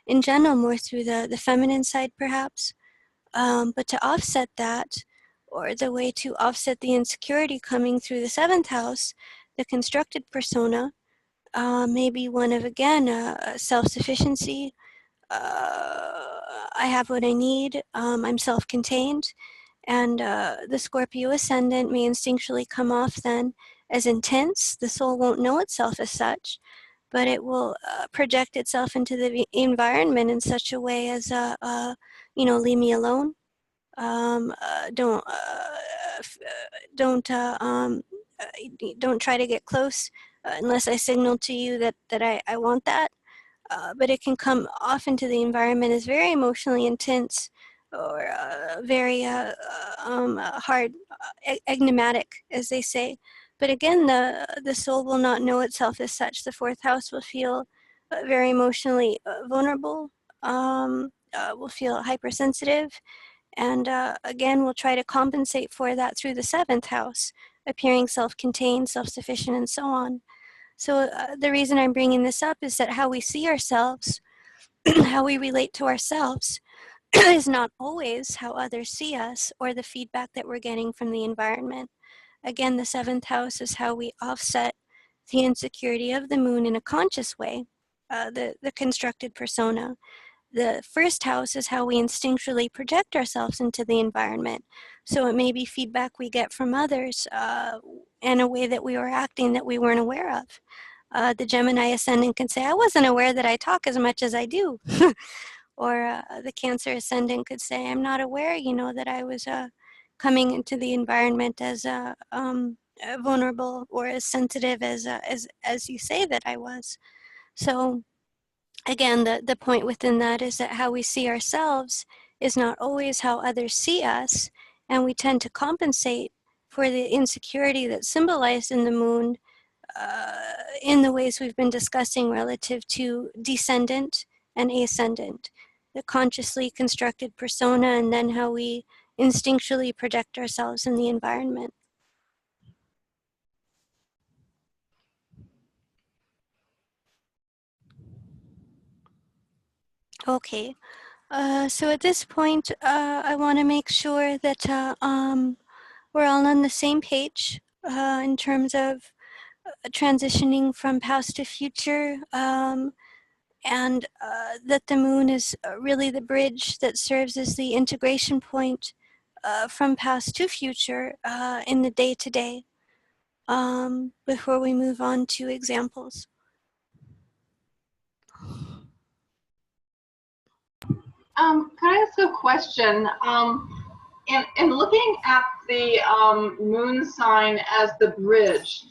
in general, more through the feminine side perhaps. But to offset that, or the way to offset the insecurity coming through the 7th house, the constructed persona, maybe one of, again, self-sufficiency. I have what I need. I'm self-contained. And the Scorpio ascendant may instinctually come off then as intense. The soul won't know itself as such, but it will project itself into the environment in such a way as, leave me alone. Don't try to get close unless I signal to you that I want that. But it can come off into the environment as very emotionally intense, or very hard, enigmatic, as they say. But again, the soul will not know itself as such. The 4th house will feel very emotionally vulnerable, will feel hypersensitive, and again, we'll try to compensate for that through the 7th house, appearing self-contained, self-sufficient, and so on. So the reason I'm bringing this up is that how we see ourselves, how we relate to ourselves, is not always how others see us or the feedback that we're getting from the environment. Again, the 7th house is how we offset the insecurity of the moon in a conscious way, the constructed persona. The 1st house is how we instinctually project ourselves into the environment. So it may be feedback we get from others in a way that we were acting that we weren't aware of. The Gemini ascendant can say, I wasn't aware that I talk as much as I do. Or the Cancer ascendant could say, I'm not aware, that I was coming into the environment as vulnerable or as sensitive as you say that I was. So again, the point within that is that how we see ourselves is not always how others see us, and we tend to compensate for the insecurity that's symbolized in the moon in the ways we've been discussing relative to descendant and ascendant, the consciously constructed persona, and then how we instinctually project ourselves in the environment. Okay, so at this point, I want to make sure that we're all on the same page in terms of transitioning from past to future, and that the moon is really the bridge that serves as the integration point from past to future in the day-to-day, before we move on to examples. Can I ask a question? In looking at the moon sign as the bridge,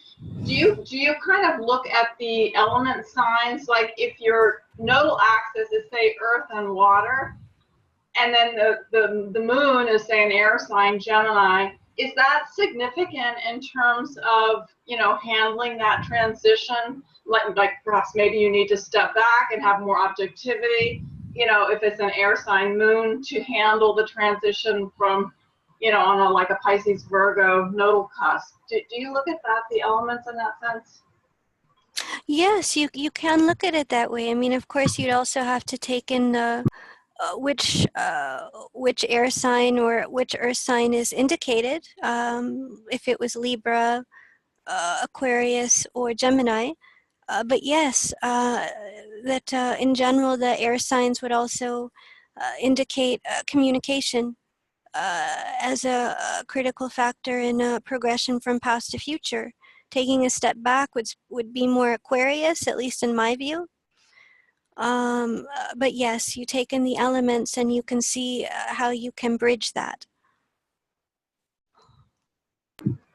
do you kind of look at the element signs, like if your nodal axis is, say, earth and water, and then the moon is, say, an air sign, Gemini, is that significant in terms of, handling that transition? Like perhaps maybe you need to step back and have more objectivity. if it's an air sign moon, to handle the transition from, on like a Pisces Virgo nodal cusp. Do you look at that, the elements in that sense? Yes, you can look at it that way. I mean, of course, you'd also have to take in which air sign or which earth sign is indicated. If it was Libra, Aquarius, or Gemini. But yes, that in general, the air signs would also indicate communication as a critical factor in progression from past to future. Taking a step back would be more Aquarius, at least in my view. But yes, you take in the elements and you can see how you can bridge that.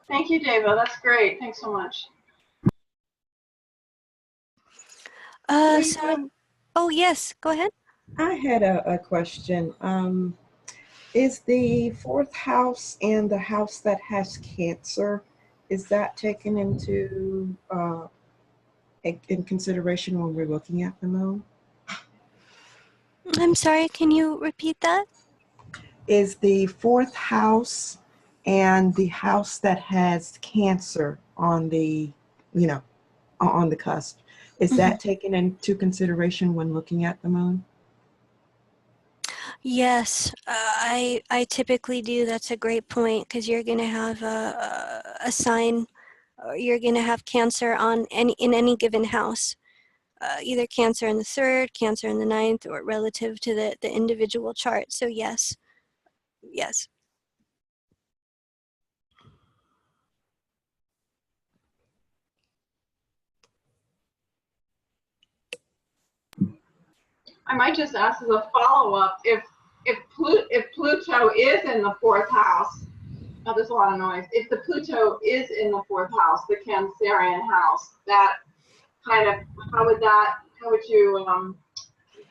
Thank you, Deva. That's great. Thanks so much. Oh yes, go ahead. I had a question. Is the fourth house and the house that has Cancer, is that taken into in consideration when we're looking at the moon? I'm sorry, can you repeat that? Is the fourth house and the house that has Cancer on the, on the cusp, is that taken into consideration when looking at the moon? Yes, I typically do. That's a great point, because you're going to have a sign, or you're going to have Cancer in any given house. Either Cancer in the 3rd, Cancer in the 9th, or relative to the individual chart. So yes, yes. I might just ask as a follow-up, if Pluto is in the 4th house, oh, there's a lot of noise. If the Pluto is in the 4th house, the Cancerian house, that kind of, how would you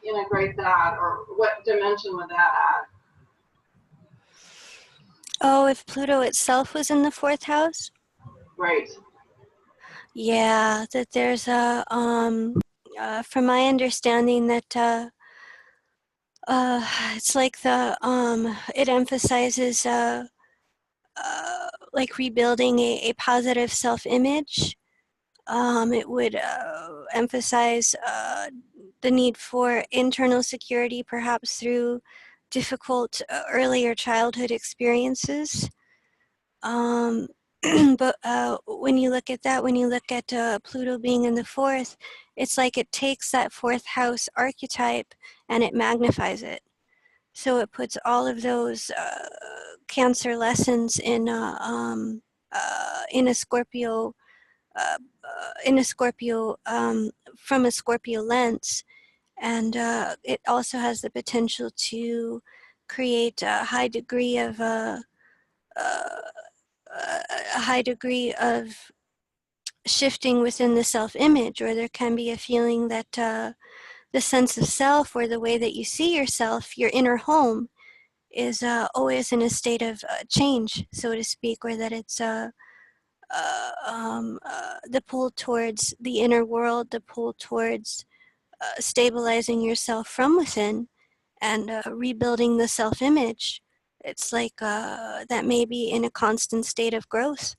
integrate that, or what dimension would that add? Oh, if Pluto itself was in the 4th house? Right. Yeah, that there's a, from my understanding, that it's like it emphasizes like rebuilding a positive self-image. It would emphasize the need for internal security, perhaps through difficult earlier childhood experiences. But when you look at that, when you look at Pluto being in the 4th, it's like it takes that 4th house archetype and it magnifies it. So it puts all of those Cancer lessons in a Scorpio, from a Scorpio lens, and it also has the potential to create a high degree of shifting within the self-image, or there can be a feeling that the sense of self, or the way that you see yourself, your inner home, is always in a state of change, so to speak, or that it's the pull towards the inner world, the pull towards stabilizing yourself from within and rebuilding the self-image. It's like that may be in a constant state of growth.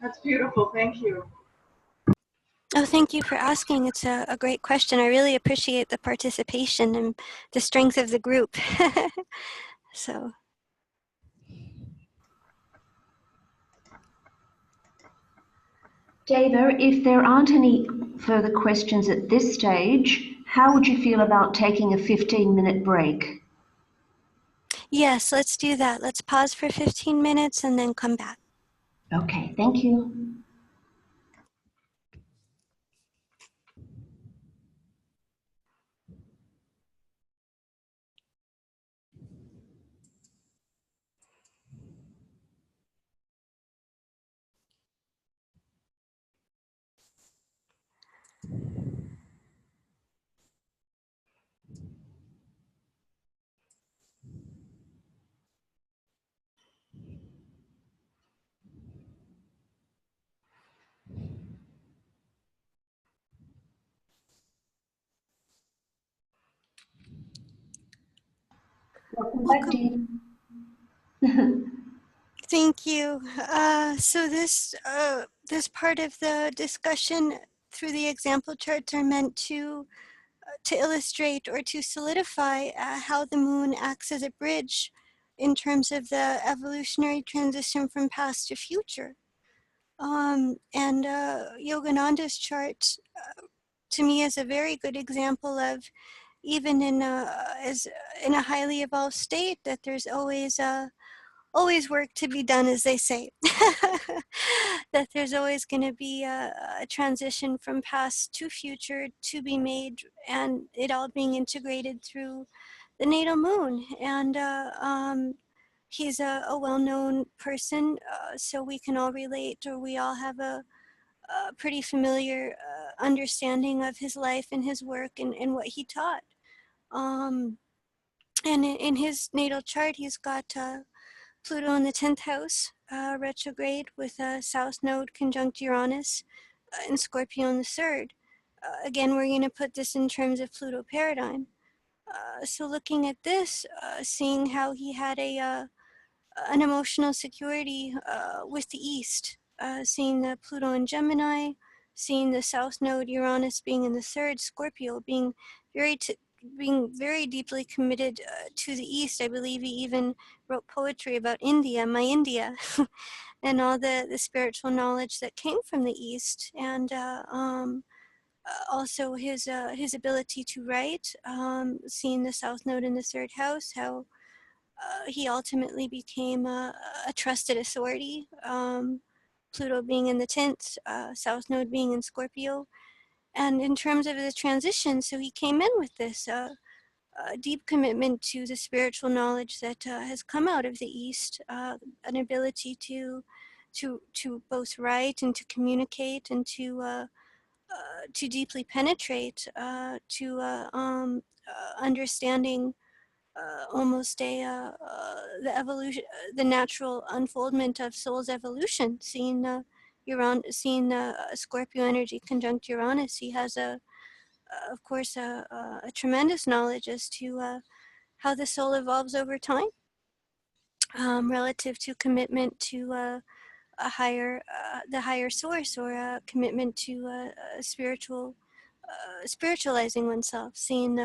That's beautiful. Thank you. Oh, thank you for asking. It's a great question. I really appreciate the participation and the strength of the group. So. Deva, if there aren't any further questions at this stage, how would you feel about taking a 15-minute break? Yes, let's do that. Let's pause for 15 minutes and then come back. Okay, thank you. Welcome back, Welcome. Dee. Thank you. So this part of the discussion through the example charts are meant to illustrate or to solidify how the moon acts as a bridge in terms of the evolutionary transition from past to future. And Yogananda's chart to me is a very good example of, even in as in a highly evolved state, that there's always work to be done, as they say. That there's always going to be a transition from past to future to be made, and it all being integrated through the natal moon. And he's a well-known person, so we can all relate, or we all have a pretty familiar understanding of his life and his work and what he taught. Um, and in his natal chart, he's got Pluto in the 10th house, retrograde, with a south node conjunct Uranus and Scorpio in the 3rd. Again, we're going to put this in terms of Pluto paradigm. So looking at this, seeing how he had an emotional security with the East, seeing the Pluto in Gemini, seeing the south node Uranus being in the 3rd, Scorpio being very deeply committed to the East. I believe he even wrote poetry about India, my India, and all the spiritual knowledge that came from the East, and also his ability to write, seeing the south node in the 3rd house, how he ultimately became a trusted authority. Pluto being in the 10th, south node being in Scorpio. And in terms of the transition, so he came in with this deep commitment to the spiritual knowledge that has come out of the East, an ability to both write and to communicate and to deeply penetrate, to understanding almost the evolution, the natural unfoldment of soul's evolution. Seeing seeing Scorpio energy conjunct Uranus, he has of course, a tremendous knowledge as to how the soul evolves over time, relative to commitment to the higher source, or a commitment to spiritualizing oneself. Seeing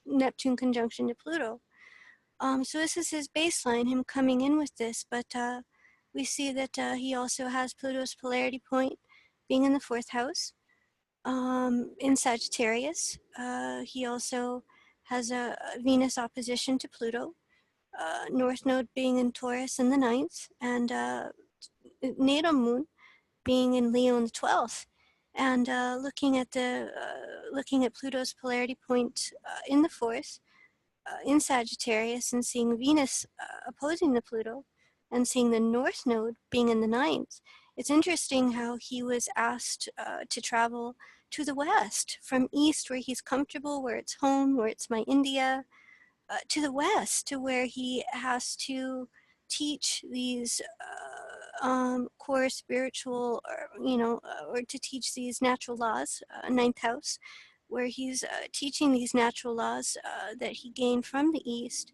Neptune conjunction to Pluto. So this is his baseline, him coming in with this, but we see that he also has Pluto's polarity point being in the 4th house, in Sagittarius. He also has a Venus opposition to Pluto, North Node being in Taurus in the 9th, and natal moon being in Leo in the 12th. And looking at Pluto's polarity point in the 4th, in Sagittarius, and seeing Venus opposing the Pluto, and seeing the North Node being in the 9th, it's interesting how he was asked to travel to the West, from East, where he's comfortable, where it's home, where it's my India, to the West, to where he has to teach these core spiritual, or to teach these natural laws, 9th house, where he's teaching these natural laws that he gained from the East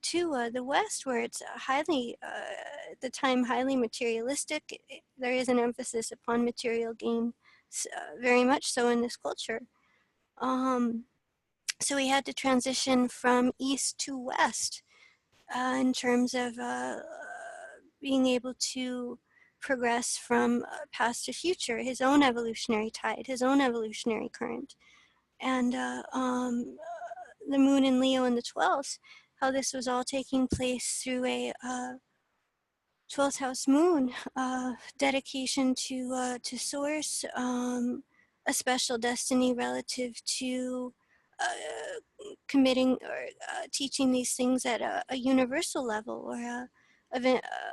to the West, where it's highly, at the time, highly materialistic. There is an emphasis upon material gain, very much so in this culture. So we had to transition from East to West in terms of being able to progress from past to future, his own evolutionary tide, his own evolutionary current. And the moon in Leo in the 12th, how this was all taking place through a 12th house moon, dedication to source, a special destiny relative to committing or teaching these things at a universal level, or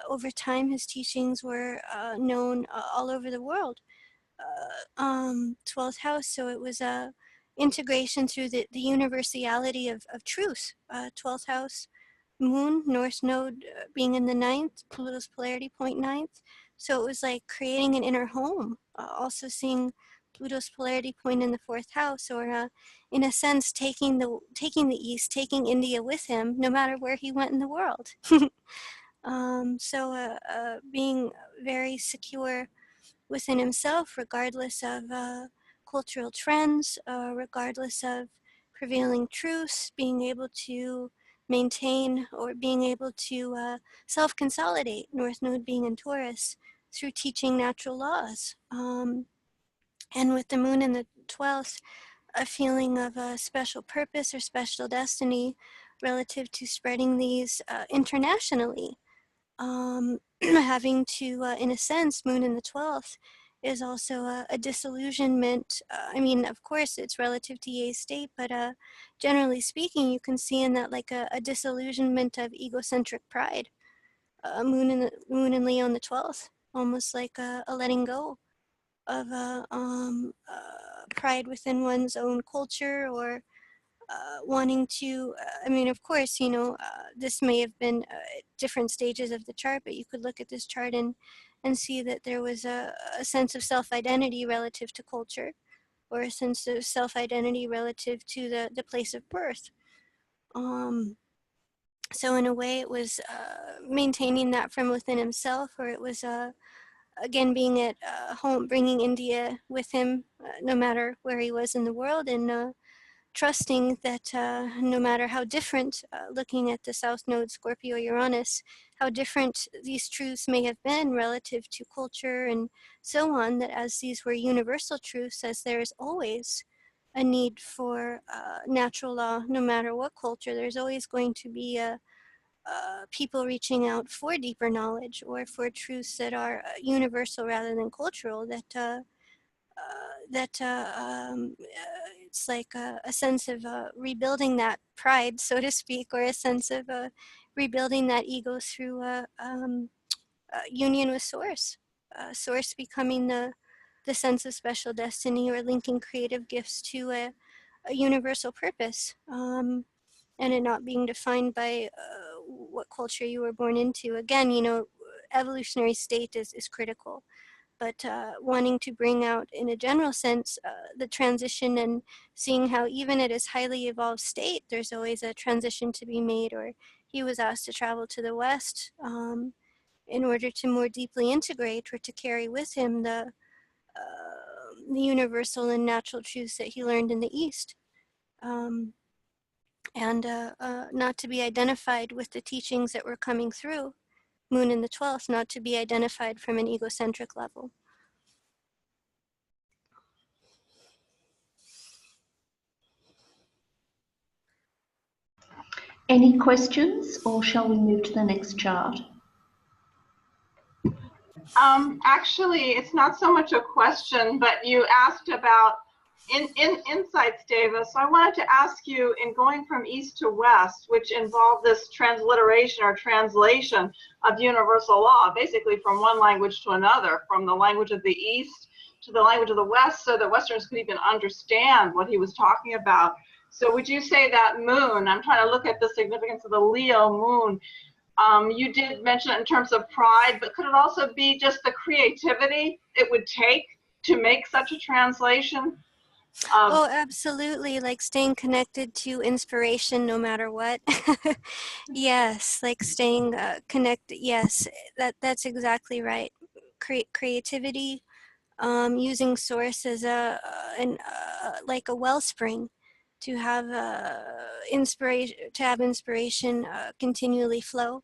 over time his teachings were known all over the world. 12th house, so it was a integration through the universality of truth. 12th house moon, North Node being in the 9th, Pluto's polarity point 9th. So it was like creating an inner home. Also seeing Pluto's polarity point in the 4th house, or in a sense, taking the East, taking India with him, no matter where he went in the world. Being very secure within himself, regardless of cultural trends, regardless of prevailing truths, being able to maintain or being able to self-consolidate, North Node being in Taurus, through teaching natural laws. And with the moon in the 12th, a feeling of a special purpose or special destiny relative to spreading these internationally. Having to, in a sense, moon in the 12th is also a disillusionment. I mean, of course, it's relative to Ye's state, but generally speaking, you can see in that like a disillusionment of egocentric pride. Moon in Leo in the 12th, almost like a letting go of pride within one's own culture, or wanting to, I mean, of course, you know, this may have been different stages of the chart, but you could look at this chart and see that there was a sense of self-identity relative to culture, or a sense of self-identity relative to the place of birth. So in a way, it was maintaining that from within himself, or it was again being at home, bringing India with him, no matter where he was in the world, and trusting that no matter how different, looking at the South Node, Scorpio, Uranus, how different these truths may have been relative to culture and so on, that as these were universal truths, as there is always a need for natural law, no matter what culture, there's always going to be people reaching out for deeper knowledge, or for truths that are universal rather than cultural, it's like a sense of rebuilding that pride, so to speak, or a sense of rebuilding that ego through union with Source. Source becoming the sense of special destiny, or linking creative gifts to a universal purpose, and it not being defined by what culture you were born into. Again, you know, evolutionary state is critical, but wanting to bring out, in a general sense, the transition, and seeing how even at his highly evolved state, there's always a transition to be made. Or he was asked to travel to the West in order to more deeply integrate, or to carry with him the universal and natural truths that he learned in the East. And not to be identified with the teachings that were coming through, Moon in the 12th, not to be identified from an egocentric level. Any questions, or shall we move to the next chart? Actually, it's not so much a question, but you asked about insights, Deva. So I wanted to ask you, in going from east to west, which involved this transliteration or translation of universal law, basically from one language to another, from the language of the East to the language of the West, so that Westerners could even understand what he was talking about. So would you say that moon, I'm trying to look at the significance of the Leo moon, you did mention it in terms of pride, but could it also be just the creativity it would take to make such a translation? Oh, absolutely. Like staying connected to inspiration no matter what. Yes, like staying connected. Yes, that's exactly right. Creativity, using Source as like a wellspring to have inspiration continually flow.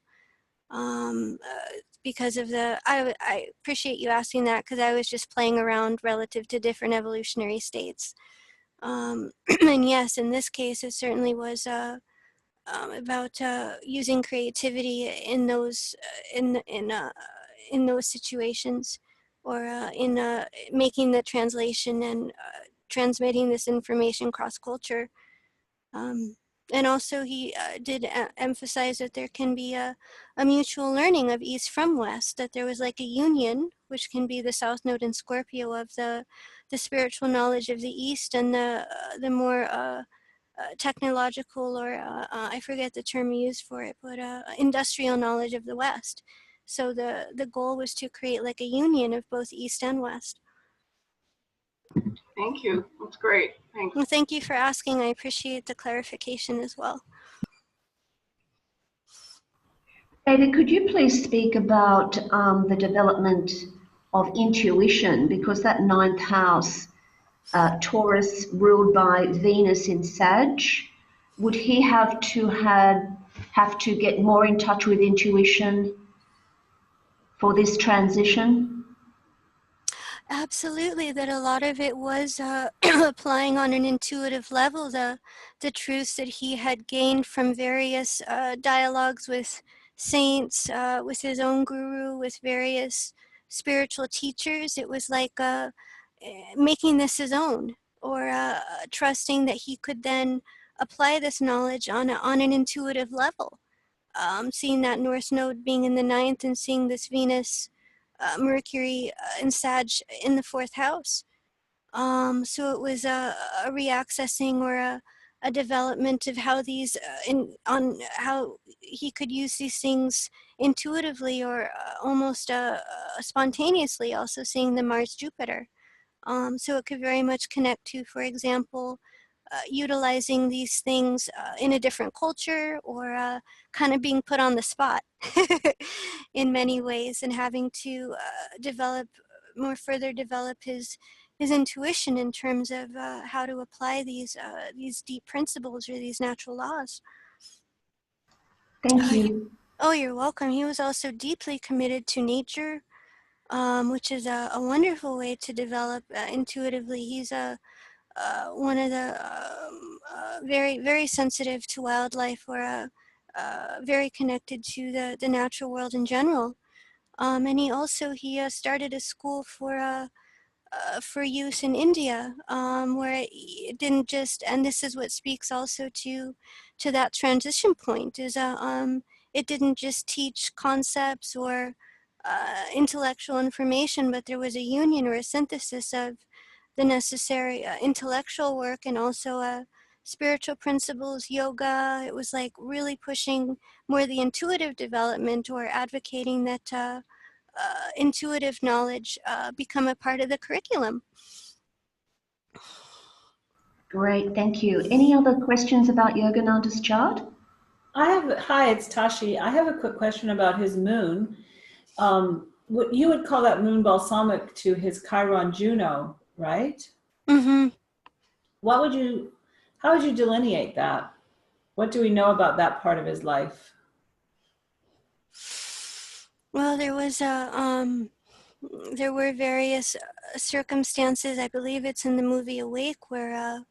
Because of I appreciate you asking that, because I was just playing around relative to different evolutionary states. And yes, in this case, it certainly was about using creativity in those in those situations, or in making the translation and transmitting this information cross culture. And also he did emphasize that there can be a mutual learning of East from West, that there was like a union, which can be the South Node in Scorpio, of the spiritual knowledge of the East, and the more technological, or I forget the term used for it, but industrial knowledge of the West. So the goal was to create like a union of both East and West. Thank you. That's great. Thanks. Well, thank you for asking. I appreciate the clarification as well. David, could you please speak about the development of intuition? Because that ninth house, Taurus ruled by Venus in Sag, would he have to get more in touch with intuition for this transition? Absolutely, that a lot of it was applying on an intuitive level the truths that he had gained from various dialogues with saints, with his own guru, with various spiritual teachers. It was like making this his own, or trusting that he could then apply this knowledge on an intuitive level. Seeing that North Node being in the ninth and seeing this Venus, Mercury and Sag in the fourth house. So it was a reaccessing or a development of how these, on how he could use these things intuitively or almost spontaneously, also seeing the Mars-Jupiter. So it could very much connect to, for example, utilizing these things in a different culture, or kind of being put on the spot in many ways, and having to further develop his intuition in terms of how to apply these deep principles or these natural laws. Thank you. Oh, you're welcome. He was also deeply committed to nature, which is a wonderful way to develop intuitively. He's one of the very, very sensitive to wildlife, or very connected to the natural world in general. And he started a school for use in India, where it didn't just, and this is what speaks also to that transition point, is it didn't just teach concepts or intellectual information, but there was a union or a synthesis of the necessary intellectual work and also spiritual principles, yoga. It was like really pushing more the intuitive development, or advocating that intuitive knowledge become a part of the curriculum. Great, thank you. Any other questions about Yogananda's chart? Hi, it's Tashi. I have a quick question about his moon. What you would call that moon balsamic to his Chiron Juno, right? Mm-hmm. How would you delineate that? What do we know about that part of his life? Well, there were various circumstances. I believe it's in the movie Awake, where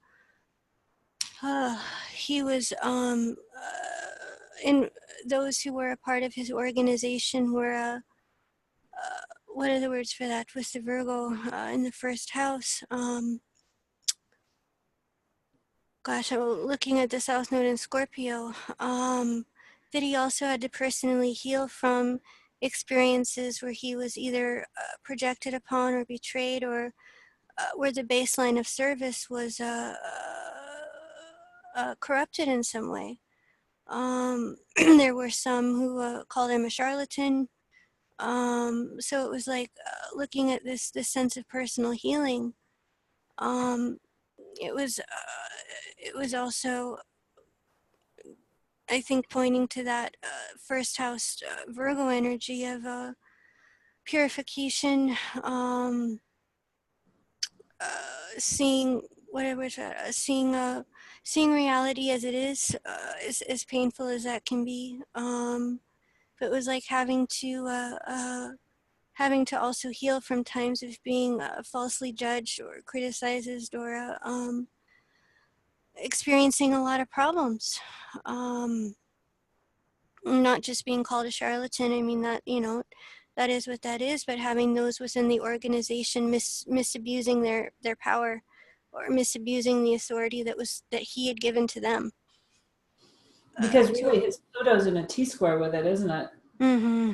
he was in those who were a part of his organization were what are the words for that, with the Virgo in the first house. Gosh, I'm looking at the South Node in Scorpio. That he also had to personally heal from experiences where he was either projected upon or betrayed, or where the baseline of service was corrupted in some way. There were some who called him a charlatan. So it was like looking at this sense of personal healing. It was also, I think, pointing to that first house Virgo energy of purification, seeing whatever, seeing reality as it is, as painful as that can be. But it was like having to also heal from times of being falsely judged or criticized, or experiencing a lot of problems. Not just being called a charlatan. I mean, that, that is what that is, but having those within the organization misabusing their power, or misabusing the authority that he had given to them. Because really his Pluto's in a T-square with it, isn't it? Mm-hmm.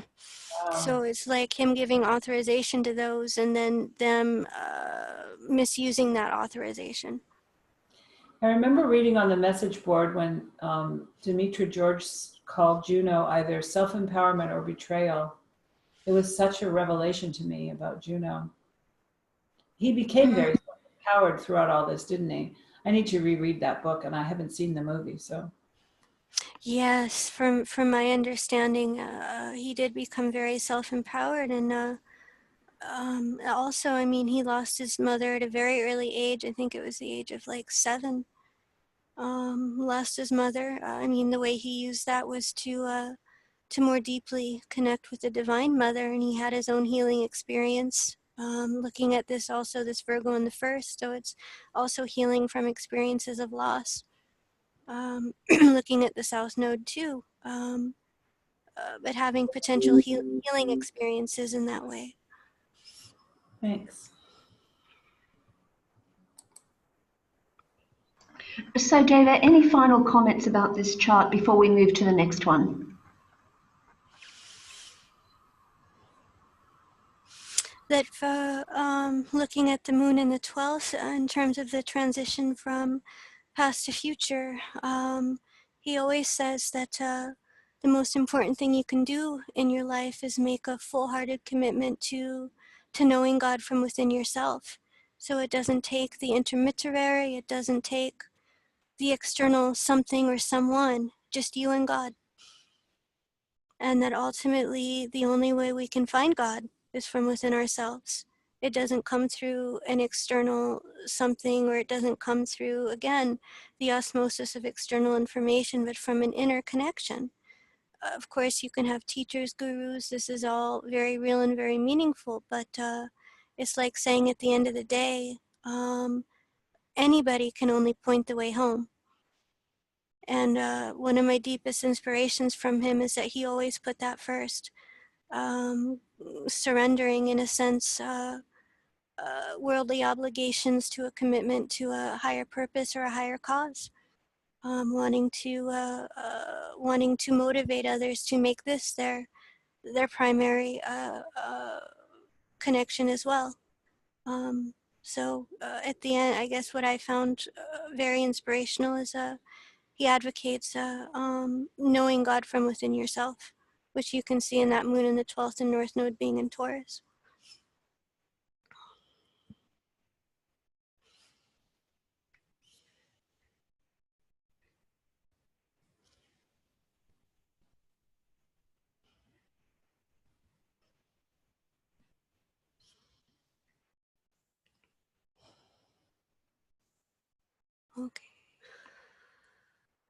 So it's like him giving authorization to those, and then them misusing that authorization. I remember reading on the message board when Demetra George called Juno either self-empowerment or betrayal. It was such a revelation to me about Juno. He became very empowered throughout all this, didn't he? I need to reread that book, and I haven't seen the movie, so. Yes, from my understanding, he did become very self-empowered, and also, I mean, he lost his mother at a very early age. I think it was the age of like 7. Lost his mother. I mean, the way he used that was to more deeply connect with the Divine Mother, and he had his own healing experience. Looking at this also, this Virgo in the first, so it's also healing from experiences of loss. Looking at the South Node too, but having potential healing experiences in that way. Thanks. So, Deva, any final comments about this chart before we move to the next one? That looking at the moon in the 12th, in terms of the transition from past to future, he always says that the most important thing you can do in your life is make a full-hearted commitment to knowing God from within yourself. So it doesn't take the intermediary, it doesn't take the external something or someone, just you and God. And that ultimately the only way we can find God is from within ourselves. It doesn't come through an external something, or it doesn't come through, again, the osmosis of external information, but from an inner connection. Of course, you can have teachers, gurus, this is all very real and very meaningful, but it's like saying at the end of the day, anybody can only point the way home. And one of my deepest inspirations from him is that he always put that first. Surrendering, in a sense, worldly obligations to a commitment to a higher purpose or a higher cause. Wanting to motivate others to make this their primary connection as well. So at the end, I guess what I found very inspirational is he advocates knowing God from within yourself, which you can see in that moon in the 12th and North Node being in Taurus. Okay.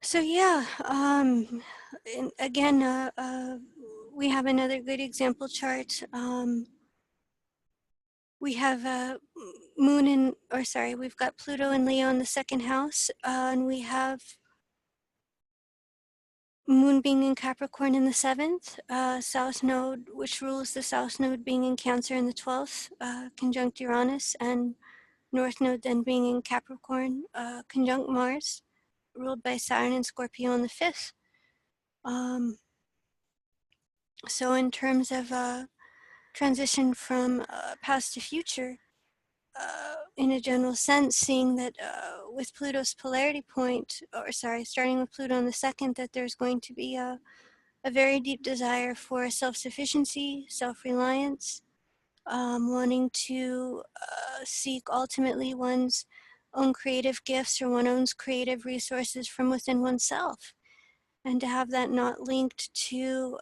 So yeah, and again, we have another good example chart. We have we've got Pluto and Leo in the 2nd house, and we have Moon being in Capricorn in the 7th, South Node, which rules the South Node, being in Cancer in the 12th, conjunct Uranus, and North Node then being in Capricorn, conjunct Mars, ruled by Saturn and Scorpio in the 5th. So in terms of transition from past to future, in a general sense, seeing that with Pluto's polarity point, or sorry, starting with Pluto in the 2nd, that there's going to be a very deep desire for self-sufficiency, self-reliance, wanting to seek ultimately one's own creative gifts or one's own creative resources from within oneself, and to have that not linked to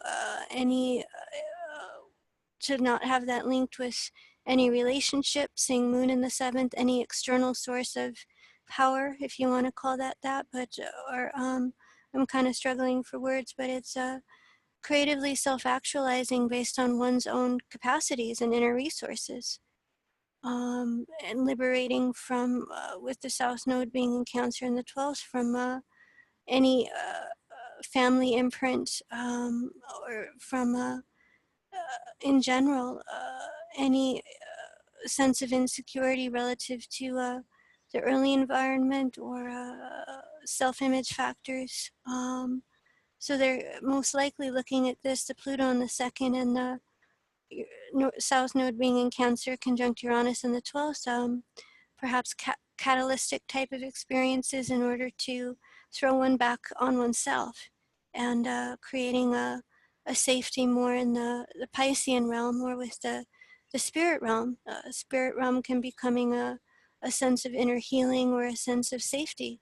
to not have that linked with any relationship, seeing Moon in the 7th, any external source of power, if you want to call that, but, or I'm kind of struggling for words, but it's creatively self-actualizing based on one's own capacities and inner resources. And liberating from, with the South Node being in Cancer in the 12th, from any family imprint, or from, in general, any sense of insecurity relative to the early environment or self-image factors. So they're most likely looking at this, the Pluto in the 2nd and the South Node being in Cancer conjunct Uranus in the 12th, perhaps catalytic type of experiences in order to throw one back on oneself, and creating a safety more in the Piscean realm, or with the spirit realm. Spirit realm can becoming a a sense of inner healing or a sense of safety.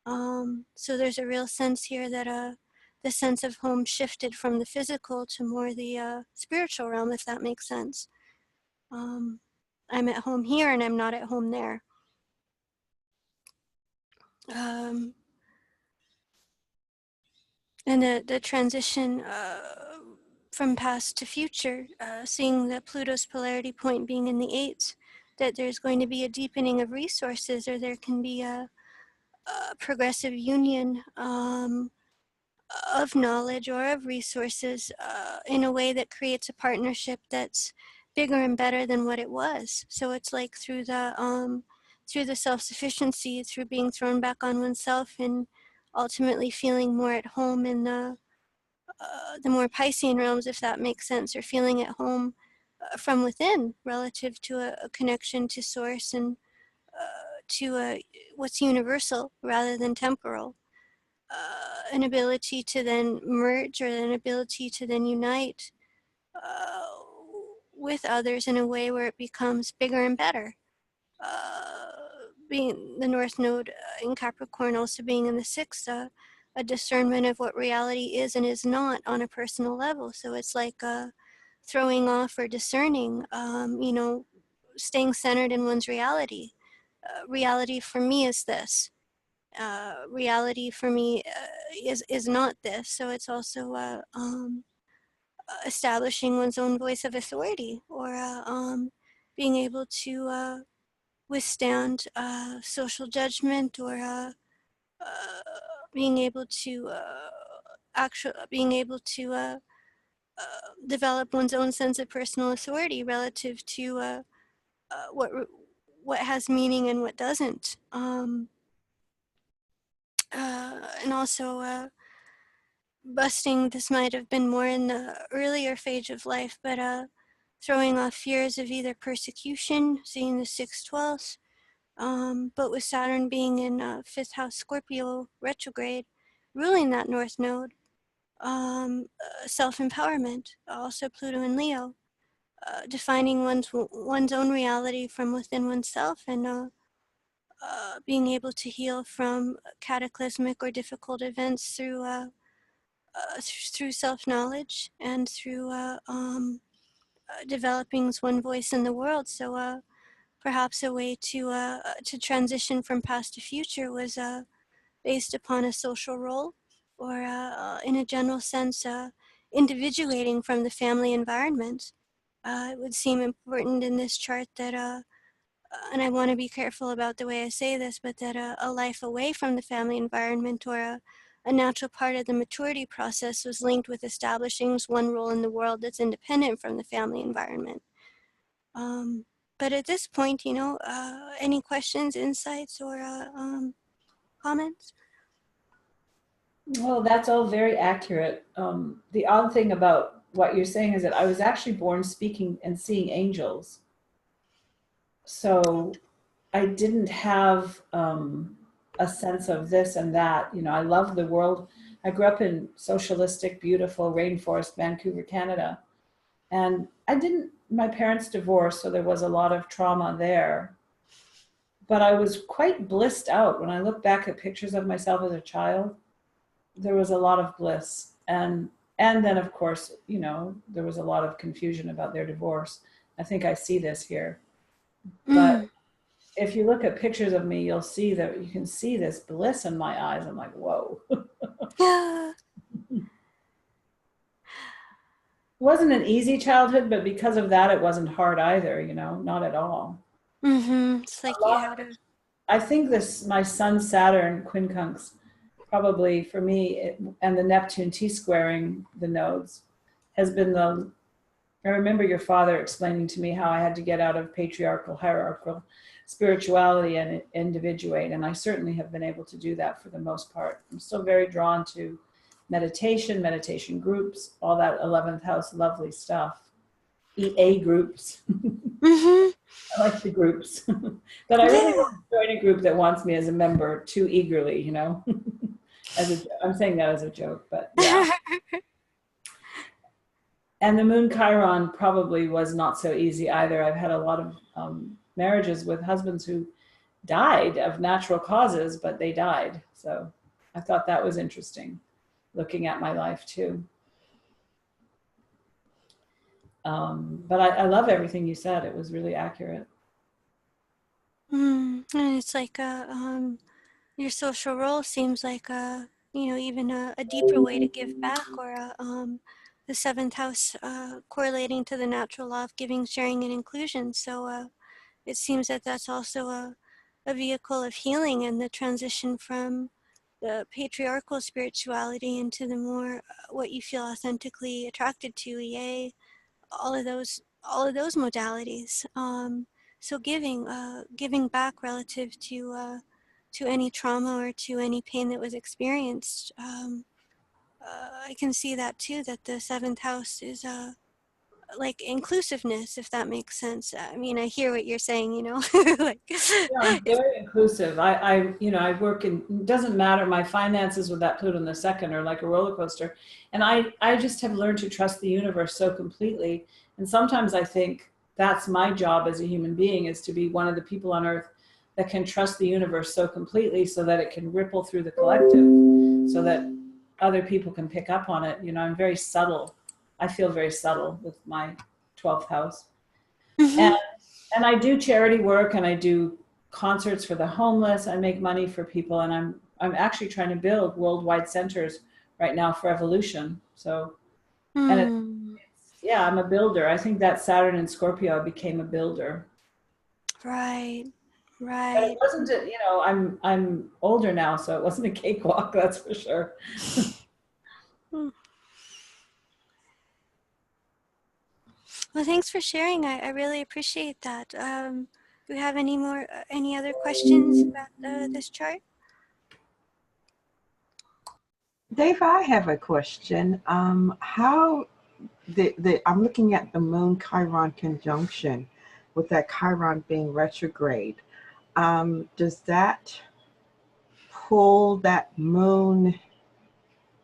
So there's a real sense here that the sense of home shifted from the physical to more the spiritual realm, if that makes sense. I'm at home here and I'm not at home there. And the transition from past to future, seeing the Pluto's polarity point being in the 8s, that there's going to be a deepening of resources, or there can be a progressive union of knowledge or of resources in a way that creates a partnership that's bigger and better than what it was. So it's like through the self-sufficiency, through being thrown back on oneself, and ultimately feeling more at home in the more Piscean realms, if that makes sense, or feeling at home from within relative to a connection to source and to what's universal rather than temporal. An ability to then merge, or an ability to then unite with others in a way where it becomes bigger and better. Being the North Node in Capricorn, also being in the 6th, a discernment of what reality is and is not on a personal level. So it's like throwing off or discerning, staying centered in one's reality. Reality for me is this. Reality for me is not this. So it's also establishing one's own voice of authority, or being able to withstand social judgment, or being able to develop one's own sense of personal authority relative to what has meaning and what doesn't. And also busting, this might have been more in the earlier phase of life, but throwing off fears of either persecution, seeing the 6/12, but with Saturn being in 5th house Scorpio retrograde, ruling that North Node, self-empowerment, also Pluto and Leo, defining one's own reality from within oneself, and being able to heal from cataclysmic or difficult events through self-knowledge and through developing one voice in the world. So perhaps a way to transition from past to future was based upon a social role, or in a general sense, individuating from the family environment. It would seem important in this chart that, and I want to be careful about the way I say this, but that a life away from the family environment, or a natural part of the maturity process, was linked with establishing one role in the world that's independent from the family environment. But at this point, any questions, insights, or comments? Well, that's all very accurate. The odd thing about what you're saying is that I was actually born speaking and seeing angels. So I didn't have a sense of this and that. I love the world. I grew up in socialistic, beautiful rainforest, Vancouver, Canada. And my parents divorced, so there was a lot of trauma there. But I was quite blissed out. When I look back at pictures of myself as a child, there was a lot of bliss. And then, of course, there was a lot of confusion about their divorce. I think I see this here. But if you look at pictures of me, you can see this bliss in my eyes. I'm like, whoa. It wasn't an easy childhood, but because of that, it wasn't hard either, not at all. It's like you had to. I think my sun Saturn quincunx, probably for me, and the Neptune T-squaring the nodes, has been I remember your father explaining to me how I had to get out of patriarchal, hierarchical spirituality and individuate, and I certainly have been able to do that for the most part. I'm still very drawn to meditation groups, all that 11th house lovely stuff. EA groups. I like the groups. But I really want to join a group that wants me as a member too eagerly, I'm saying that as a joke, but yeah. And the Moon Chiron probably was not so easy either. I've had a lot of marriages with husbands who died of natural causes, but they died. So I thought that was interesting, looking at my life too. But I love everything you said. It was really accurate. And it's like your social role seems like even a deeper way to give back, or the seventh house correlating to the natural law of giving, sharing, and inclusion. So it seems that that's also a vehicle of healing, and the transition from the patriarchal spirituality into the more what you feel authentically attracted to, yay, all of those modalities. So giving back relative to any trauma or to any pain that was experienced. I can see that too, that the seventh house is like inclusiveness, if that makes sense. I mean, I hear what you're saying, like, Yeah, I'm very inclusive. I work in, it doesn't matter, my finances with that Pluto in the second are like a roller coaster. And I just have learned to trust the universe so completely. And sometimes I think that's my job as a human being, is to be one of the people on earth that can trust the universe so completely so that it can ripple through the collective, so that other people can pick up on it. I'm very subtle. I feel very subtle with my 12th house. And I do charity work, and I do concerts for the homeless. I make money for people, and I'm actually trying to build worldwide centers right now for evolution. So, and yeah, I'm a builder. I think that Saturn in Scorpio, I became a builder. Right, But right. it wasn't, I'm older now, so it wasn't a cakewalk, that's for sure. Well, thanks for sharing. I really appreciate that. Do you have any other questions about this chart? Dave, I have a question. How I'm looking at the Moon Chiron conjunction, with that Chiron being retrograde. Does that pull that Moon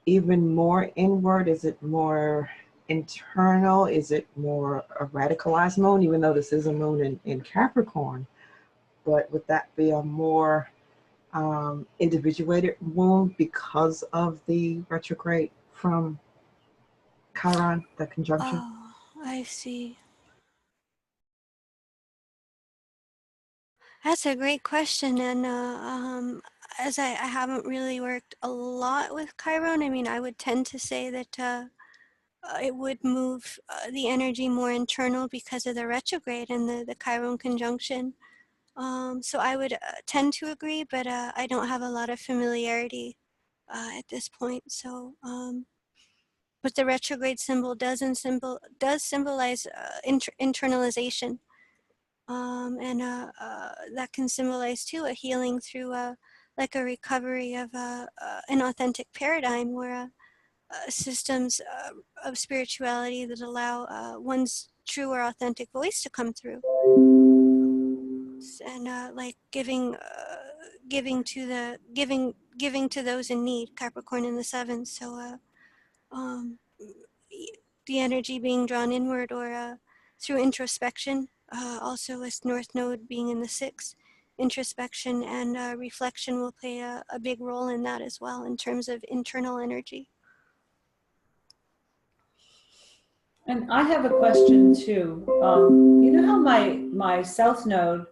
even more inward? Is it more internal? Is it more a radicalized Moon, even though this is a Moon in Capricorn? But would that be a more individuated Moon because of the retrograde from Chiron, the conjunction? Oh, I see. That's a great question, and as I haven't really worked a lot with Chiron, I mean, I would tend to say that it would move the energy more internal because of the retrograde and the Chiron conjunction. So I would tend to agree, but I don't have a lot of familiarity at this point. So, but the retrograde symbol does symbolize internalization, and that can symbolize too a healing through like a recovery of an authentic paradigm, where systems of spirituality that allow one's true or authentic voice to come through, and like giving to those in need, Capricorn in the seventh. So um, the energy being drawn inward, or through introspection, also with North Node being in the sixth. Introspection and reflection will play a big role in that as well, in terms of internal energy. And I have a question too. You know how my South Node,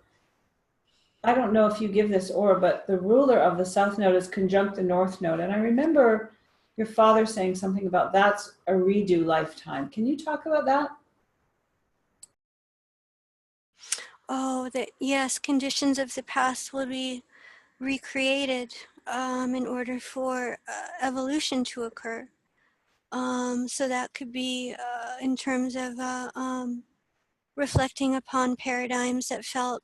I don't know if you give this aura, but the ruler of the South Node is conjunct the North Node. And I remember your father saying something about that's a redo lifetime. Can you talk about that? Oh, yes, conditions of the past will be recreated in order for evolution to occur. So that could be in terms of reflecting upon paradigms that felt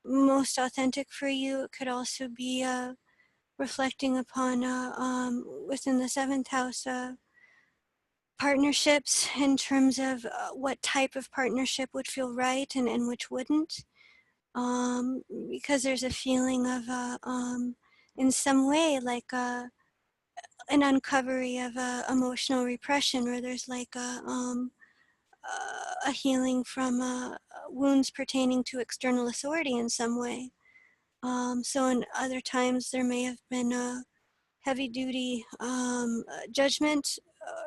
most authentic for you. It could also be reflecting upon within the seventh house partnerships, in terms of what type of partnership would feel right, and which wouldn't. Because there's a feeling of in some way like an uncovery of emotional repression, where there's like a healing from wounds pertaining to external authority in some way. So in other times there may have been a heavy duty judgment,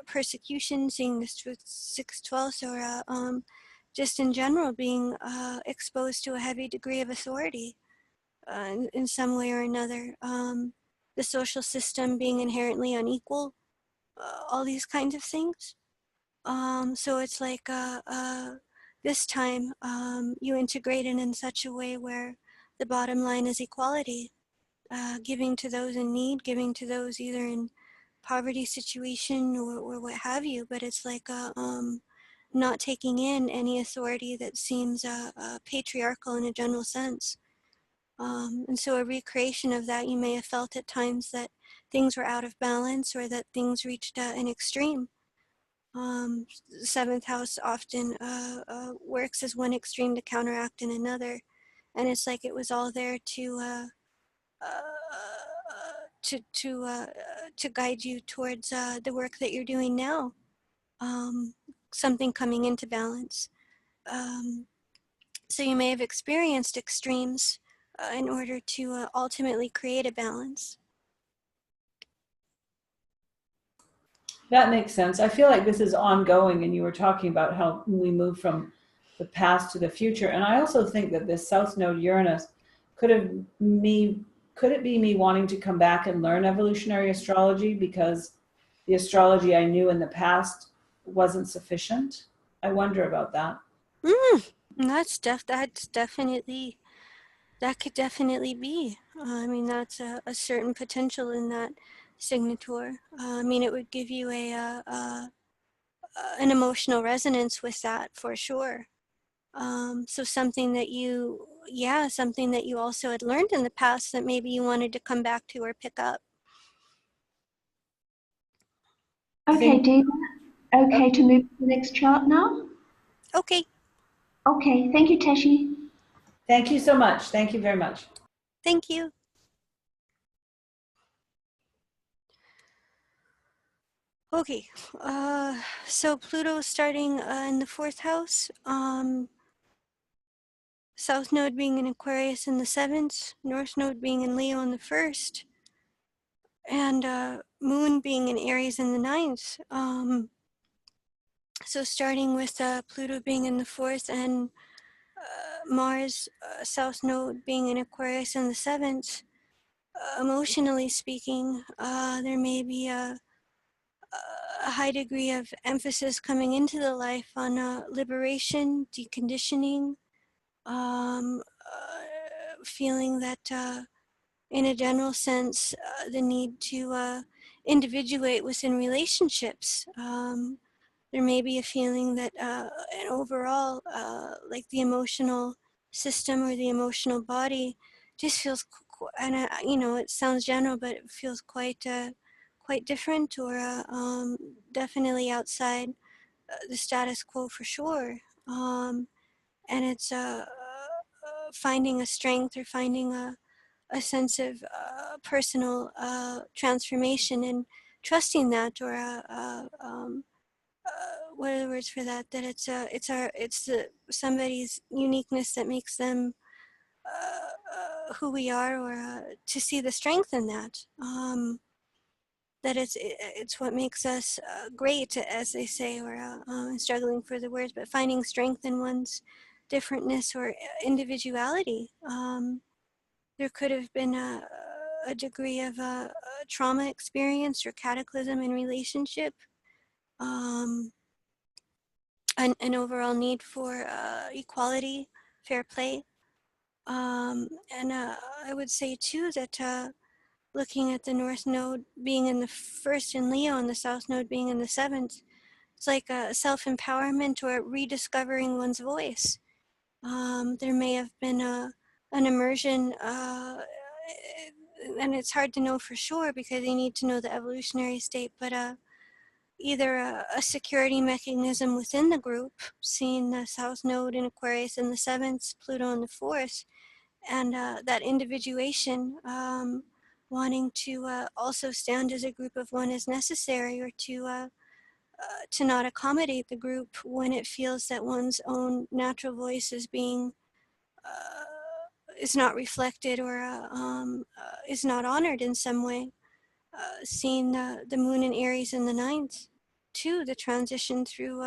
persecution, seeing this with 6/12, or just in general being exposed to a heavy degree of authority in some way or another. The social system being inherently unequal, all these kinds of things. So it's like this time you integrate it in such a way where the bottom line is equality, giving to those in need, giving to those either in poverty situation or what have you, but it's like not taking in any authority that seems patriarchal in a general sense. And so a recreation of that, you may have felt at times that things were out of balance or that things reached an extreme. Seventh house often works as one extreme to counteract in another, and it's like it was all there to guide you towards the work that you're doing now. Something coming into balance. So you may have experienced extremes in order to ultimately create a balance. That makes sense. I feel like this is ongoing, and you were talking about how we move from the past to the future. And I also think that this South Node Uranus could it be me wanting to come back and learn evolutionary astrology because the astrology I knew in the past wasn't sufficient? I wonder about that. That's definitely, that could definitely be. I mean, that's a certain potential in that signature. I mean, it would give you an emotional resonance with that for sure. So something that something that you also had learned in the past that maybe you wanted to come back to or pick up. Okay, Deva. Okay, to move to the next chart now. Okay, Okay, thank you, Tashi. Thank you so much. Thank you very much. thank you. Okay, so Pluto starting in the 4th house, South Node being in Aquarius in the 7th, North Node being in Leo in the 1st, and Moon being in Aries in the 9th. So starting with Pluto being in the 4th and Mars, South Node being in Aquarius in the 7th, emotionally speaking, there may be a high degree of emphasis coming into the life on liberation, deconditioning, feeling that in a general sense, the need to individuate within relationships. There may be a feeling that and overall, like the emotional system or the emotional body just feels, and you know, it sounds general, but it feels quite different or definitely outside the status quo for sure. And it's finding a strength or finding a sense of personal transformation and trusting that, or what are the words for that? That it's the somebody's uniqueness that makes them who we are, or to see the strength in that. That it's what makes us great, as they say, or I'm struggling for the words, but finding strength in one's differentness or individuality. There could have been a degree of trauma experience or cataclysm in relationship, an overall need for equality, fair play. And I would say too that looking at the North Node being in the 1st in Leo and the South Node being in the 7th, it's like a self-empowerment or rediscovering one's voice. There may have been an immersion, and it's hard to know for sure because you need to know the evolutionary state, but either a security mechanism within the group, seeing the South Node in Aquarius in the 7th, Pluto in the 4th, and that individuation, wanting to also stand as a group of one as necessary, or to not accommodate the group when it feels that one's own natural voice is being is not reflected or is not honored in some way. Seeing the moon in Aries in the ninth, too, the transition through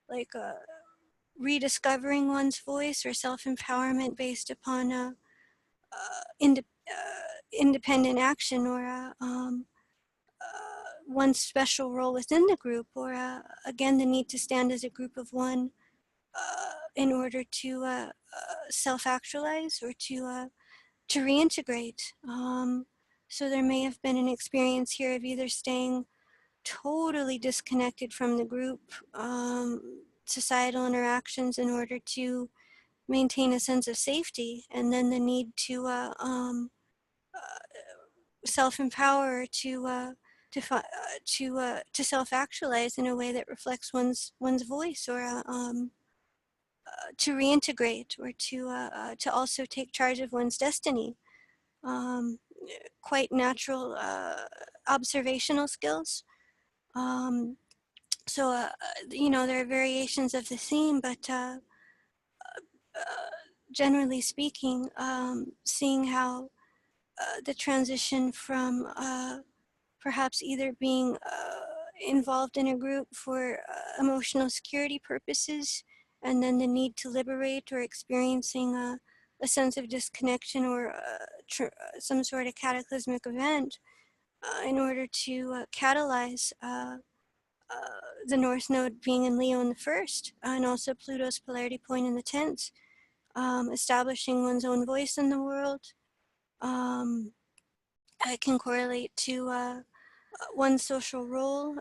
like rediscovering one's voice or self-empowerment based upon independent action or one's special role within the group, or again the need to stand as a group of one in order to self-actualize or to reintegrate. So there may have been an experience here of either staying totally disconnected from the group, societal interactions in order to maintain a sense of safety, and then the need to self-empower, to self-actualize in a way that reflects one's voice, or to reintegrate, or to also take charge of one's destiny. Quite natural observational skills. So you know, there are variations of the theme, but generally speaking, seeing how the transition from perhaps either being involved in a group for emotional security purposes, and then the need to liberate, or experiencing a sense of disconnection, or some sort of cataclysmic event in order to catalyze the North Node being in Leo in the first, and also Pluto's polarity point in the 10th, establishing one's own voice in the world. It can correlate to one's social role,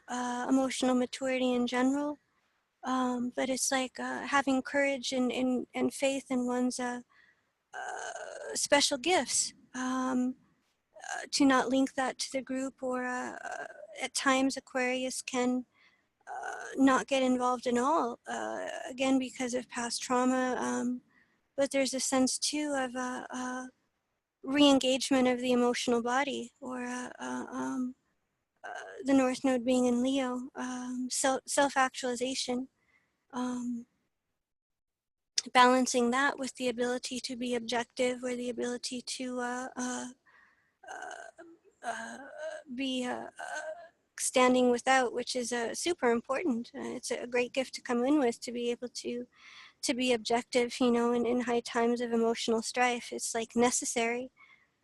emotional maturity in general. But it's like having courage and faith in one's special gifts, to not link that to the group, or at times Aquarius can not get involved in all, again because of past trauma, but there's a sense too of re-engagement of the emotional body, or the North Node being in Leo, self-actualization, balancing that with the ability to be objective, or the ability to be standing without, which is super important. It's a great gift to come in with, to be able to be objective, you know, in high times of emotional strife. It's like necessary.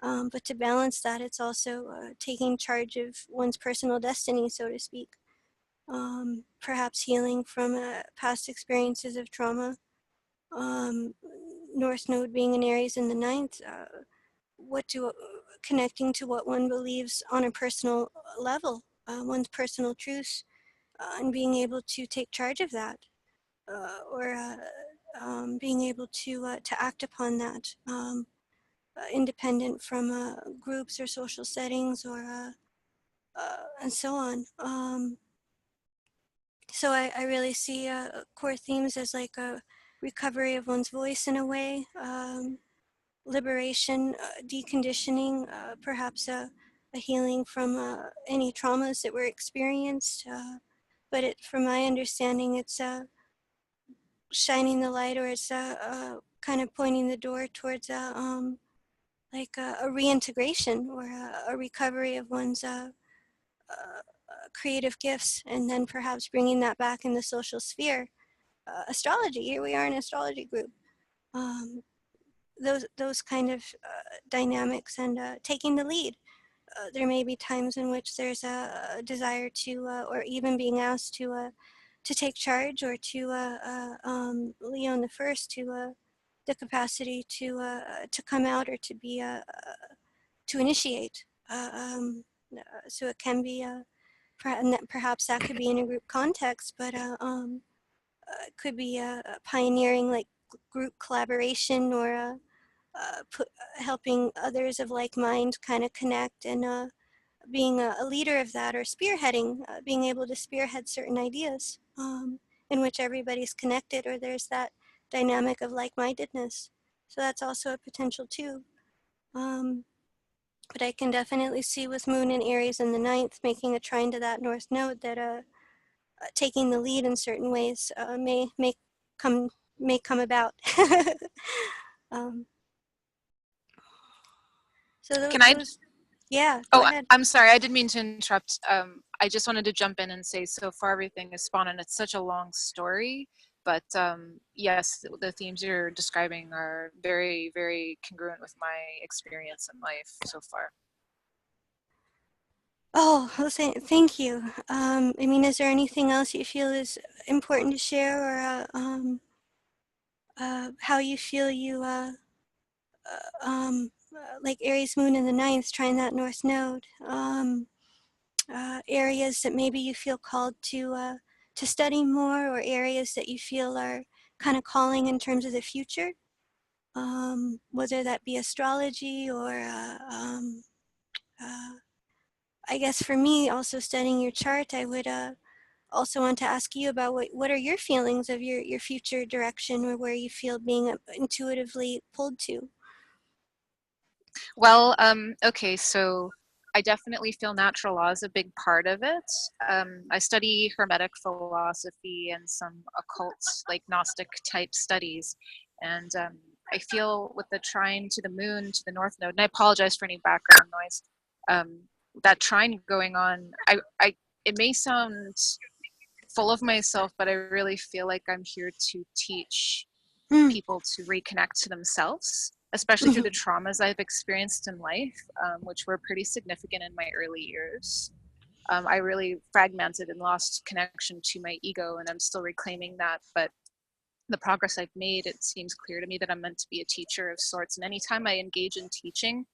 But to balance that, it's also taking charge of one's personal destiny, so to speak. Perhaps healing from past experiences of trauma. North Node being in Aries in the ninth, connecting to what one believes on a personal level, one's personal truths, and being able to take charge of that, or being able to act upon that, independent from groups or social settings, or and so on. So I really see core themes as like a recovery of one's voice in a way, liberation, deconditioning, perhaps a healing from any traumas that were experienced. But from my understanding, it's shining the light, or it's kind of pointing the door towards like a reintegration, or a recovery of one's creative gifts, and then perhaps bringing that back in the social sphere. Astrology, here we are in an astrology group. Those kind of dynamics, and taking the lead. There may be times in which there's a desire to, or even being asked to take charge, or to Leo in the first, to the capacity to come out, or to be to initiate. So it can be perhaps that could be in a group context, but it could be pioneering, like group collaboration, or helping others of like mind kind of connect, and being a leader of that, or spearheading, being able to spearhead certain ideas in which everybody's connected, or there's that dynamic of like-mindedness. So that's also a potential too. But I can definitely see with Moon in Aries in the ninth, making a trine to that North Node, that taking the lead in certain ways may come about. So Can I? those, yeah, go ahead. I'm sorry. I didn't mean to interrupt. I just wanted to jump in and say, so far everything is spot on. It's such a long story, but yes, the themes you're describing are very, very congruent with my experience in life so far. Oh, well, thank you. I mean, is there anything else you feel is important to share, or how you feel you, like Aries moon in the ninth, trying that north node, areas that maybe you feel called to study more, or areas that you feel are kind of calling in terms of the future, whether that be astrology or I guess for me, also studying your chart, I would also want to ask you about what are your feelings of your future direction, or where you feel being intuitively pulled to. Well, okay, so I definitely feel natural law is a big part of it. I study Hermetic philosophy and some occult, like Gnostic type studies. And I feel with the trine to the moon, to the north node, and I apologize for any background noise, that trine going on, it may sound full of myself, but I really feel like I'm here to teach people to reconnect to themselves, especially through the traumas I've experienced in life, which were pretty significant in my early years. I really fragmented and lost connection to my ego, and I'm still reclaiming that. But the progress I've made, it seems clear to me that I'm meant to be a teacher of sorts. And anytime I engage in teaching,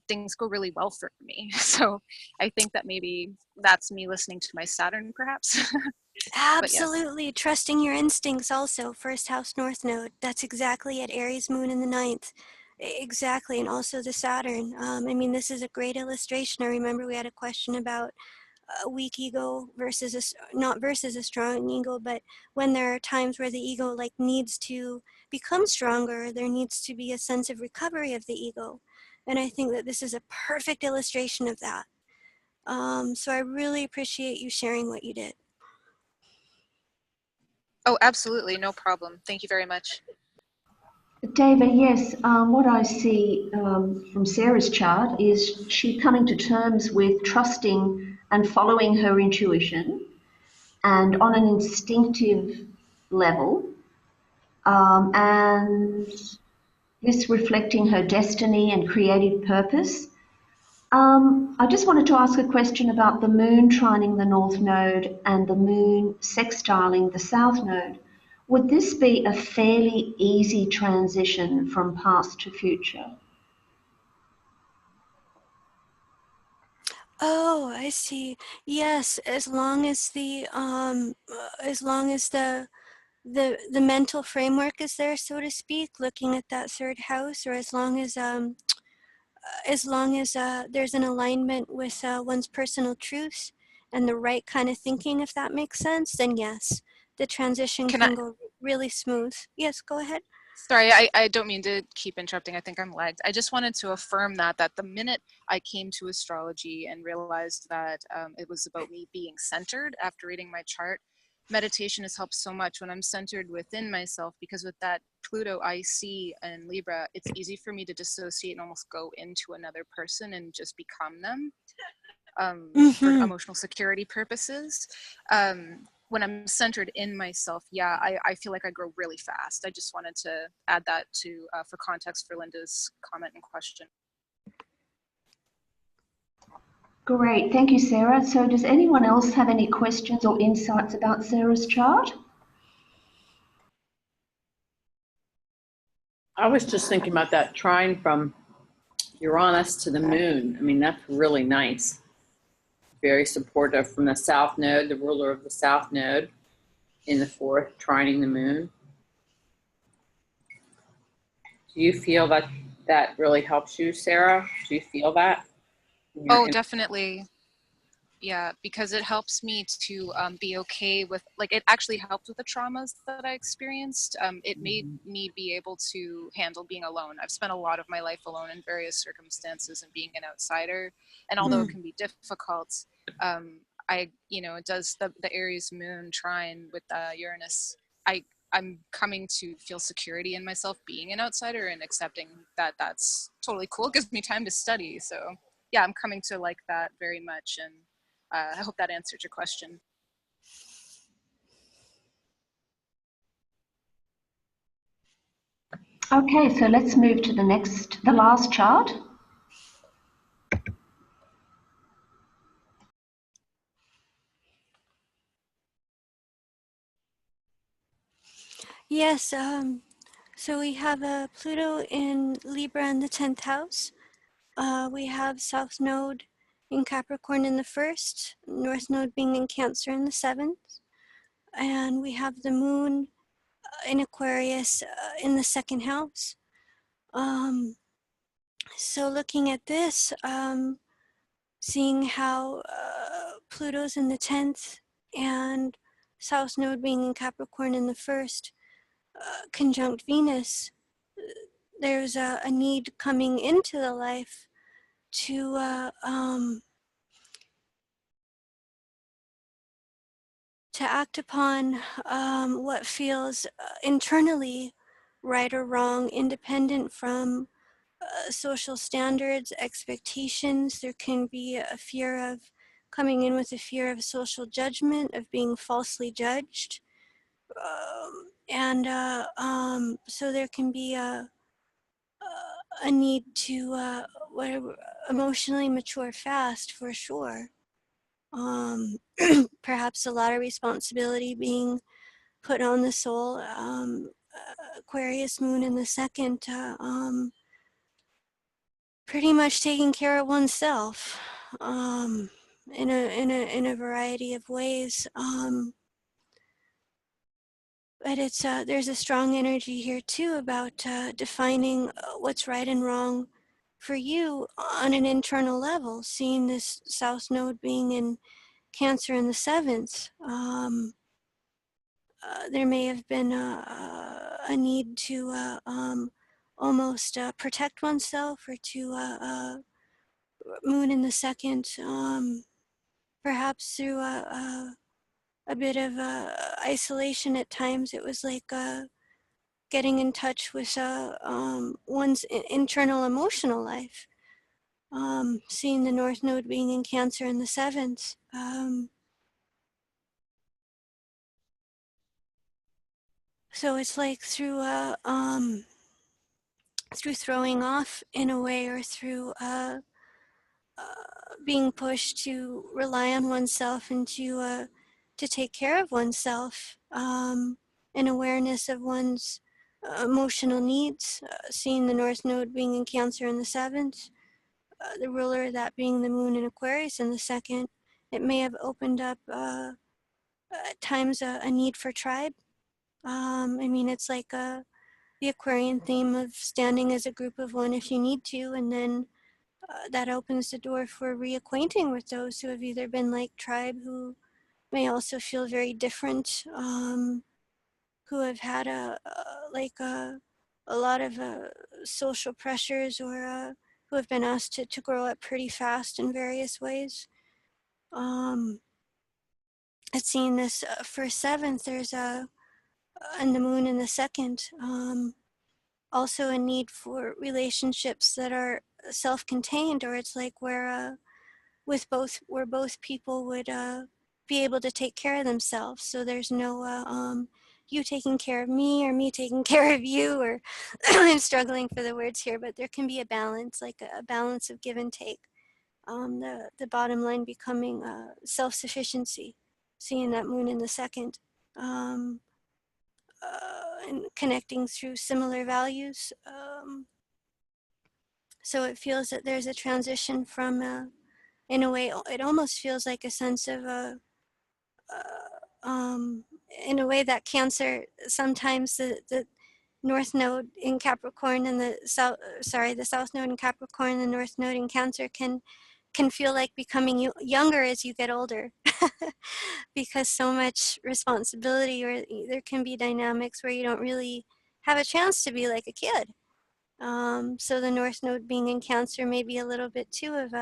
things go really well for me. So I think that maybe that's me listening to my Saturn, perhaps. But yes. Absolutely, trusting your instincts also, first house north node. That's exactly at Aries moon in the ninth. Exactly, and also the Saturn. I mean, this is a great illustration. I remember we had a question about a weak ego versus not versus a strong ego, but when there are times where the ego like needs to become stronger, there needs to be a sense of recovery of the ego. And I think that this is a perfect illustration of that. So I really appreciate you sharing what you did. Oh, absolutely. No problem. Thank you very much. David, yes, what I see from Sarah's chart is she coming to terms with trusting and following her intuition, and on an instinctive level, and this reflecting her destiny and creative purpose. I just wanted to ask a question about the moon trining the north node and the moon sextiling the south node. Would this be a fairly easy transition from past to future? Oh, I see. Yes, as long as the mental framework is there, so to speak, looking at that third house, or as long as there's an alignment with one's personal truth and the right kind of thinking, if that makes sense, then yes, the transition Can I, can go really smooth. Yes, go ahead. sorry, I don't mean to keep interrupting. I think I'm lagged. I just wanted to affirm that the minute I came to astrology and realized that it was about me being centered after reading my chart, meditation has helped so much when I'm centered within myself, because with that Pluto IC and Libra, it's easy for me to dissociate and almost go into another person and just become them for emotional security purposes. When I'm centered in myself, yeah, I feel like I grow really fast. I just wanted to add that to for context for Linda's comment and question. Great, thank you, Sarah. So does anyone else have any questions or insights about Sarah's chart? I was just thinking about that trine from Uranus to the moon. I mean, that's really nice. Very supportive from the south node, the ruler of the south node in the fourth, trining the moon. Do you feel that that really helps you, Sarah? Do you feel that? Oh, definitely. Yeah, because it helps me to be okay with, like, it actually helped with the traumas that I experienced. It made me be able to handle being alone. I've spent a lot of my life alone in various circumstances and being an outsider. And although it can be difficult, it does the Aries moon trine with Uranus. I'm coming to feel security in myself being an outsider and accepting that that's totally cool. It gives me time to study. So yeah, I'm coming to like that very much. And I hope that answered your question. Okay, so let's move to the last chart. Yes, so we have a Pluto in Libra in the 10th house. We have South Node in Capricorn in the 1st, North Node being in Cancer in the 7th. And we have the Moon in Aquarius in the 2nd house. So looking at this, seeing how Pluto's in the 10th and South Node being in Capricorn in the 1st, conjunct Venus, there's a need coming into the life to act upon what feels internally right or wrong, independent from social standards, expectations. There can be a fear of coming in with a fear of social judgment, of being falsely judged. So there can be a need to emotionally mature fast, for sure. Perhaps a lot of responsibility being put on the soul. Aquarius Moon in the 2nd, pretty much taking care of oneself in a variety of ways. But it's there's a strong energy here too about defining what's right and wrong for you on an internal level. Seeing this South Node being in Cancer in the 7th, there may have been a need to almost protect oneself, or to Moon in the 2nd, perhaps through a bit of isolation at times. It was like getting in touch with one's internal emotional life. Seeing the North Node being in Cancer in the 7th. So it's like through throwing off in a way, or through being pushed to rely on oneself and to take care of oneself, an awareness of one's emotional needs. Seeing the North Node being in Cancer in the 7th, the ruler of that being the Moon in Aquarius in the 2nd, it may have opened up at times a need for tribe. I mean, it's like the Aquarian theme of standing as a group of one if you need to, and then that opens the door for reacquainting with those who have either been like tribe, who may also feel very different, who have had a lot of social pressures, or who have been asked to grow up pretty fast in various ways. It's seeing this for 7th, there's and the Moon in the 2nd, also a need for relationships that are self-contained, or it's like where both people would be able to take care of themselves. So there's no you taking care of me or me taking care of you, or I'm struggling for the words here, but there can be a balance, like a balance of give and take. The bottom line becoming self-sufficiency, seeing that Moon in the 2nd. And connecting through similar values. So it feels that there's a transition from, in a way, it almost feels like a sense of, in a way, that Cancer, sometimes the North Node in Capricorn and the South Node in Capricorn and the North Node in Cancer can feel like becoming younger as you get older. Because so much responsibility, or there can be dynamics where you don't really have a chance to be like a kid. So the North Node being in Cancer may be a little bit too of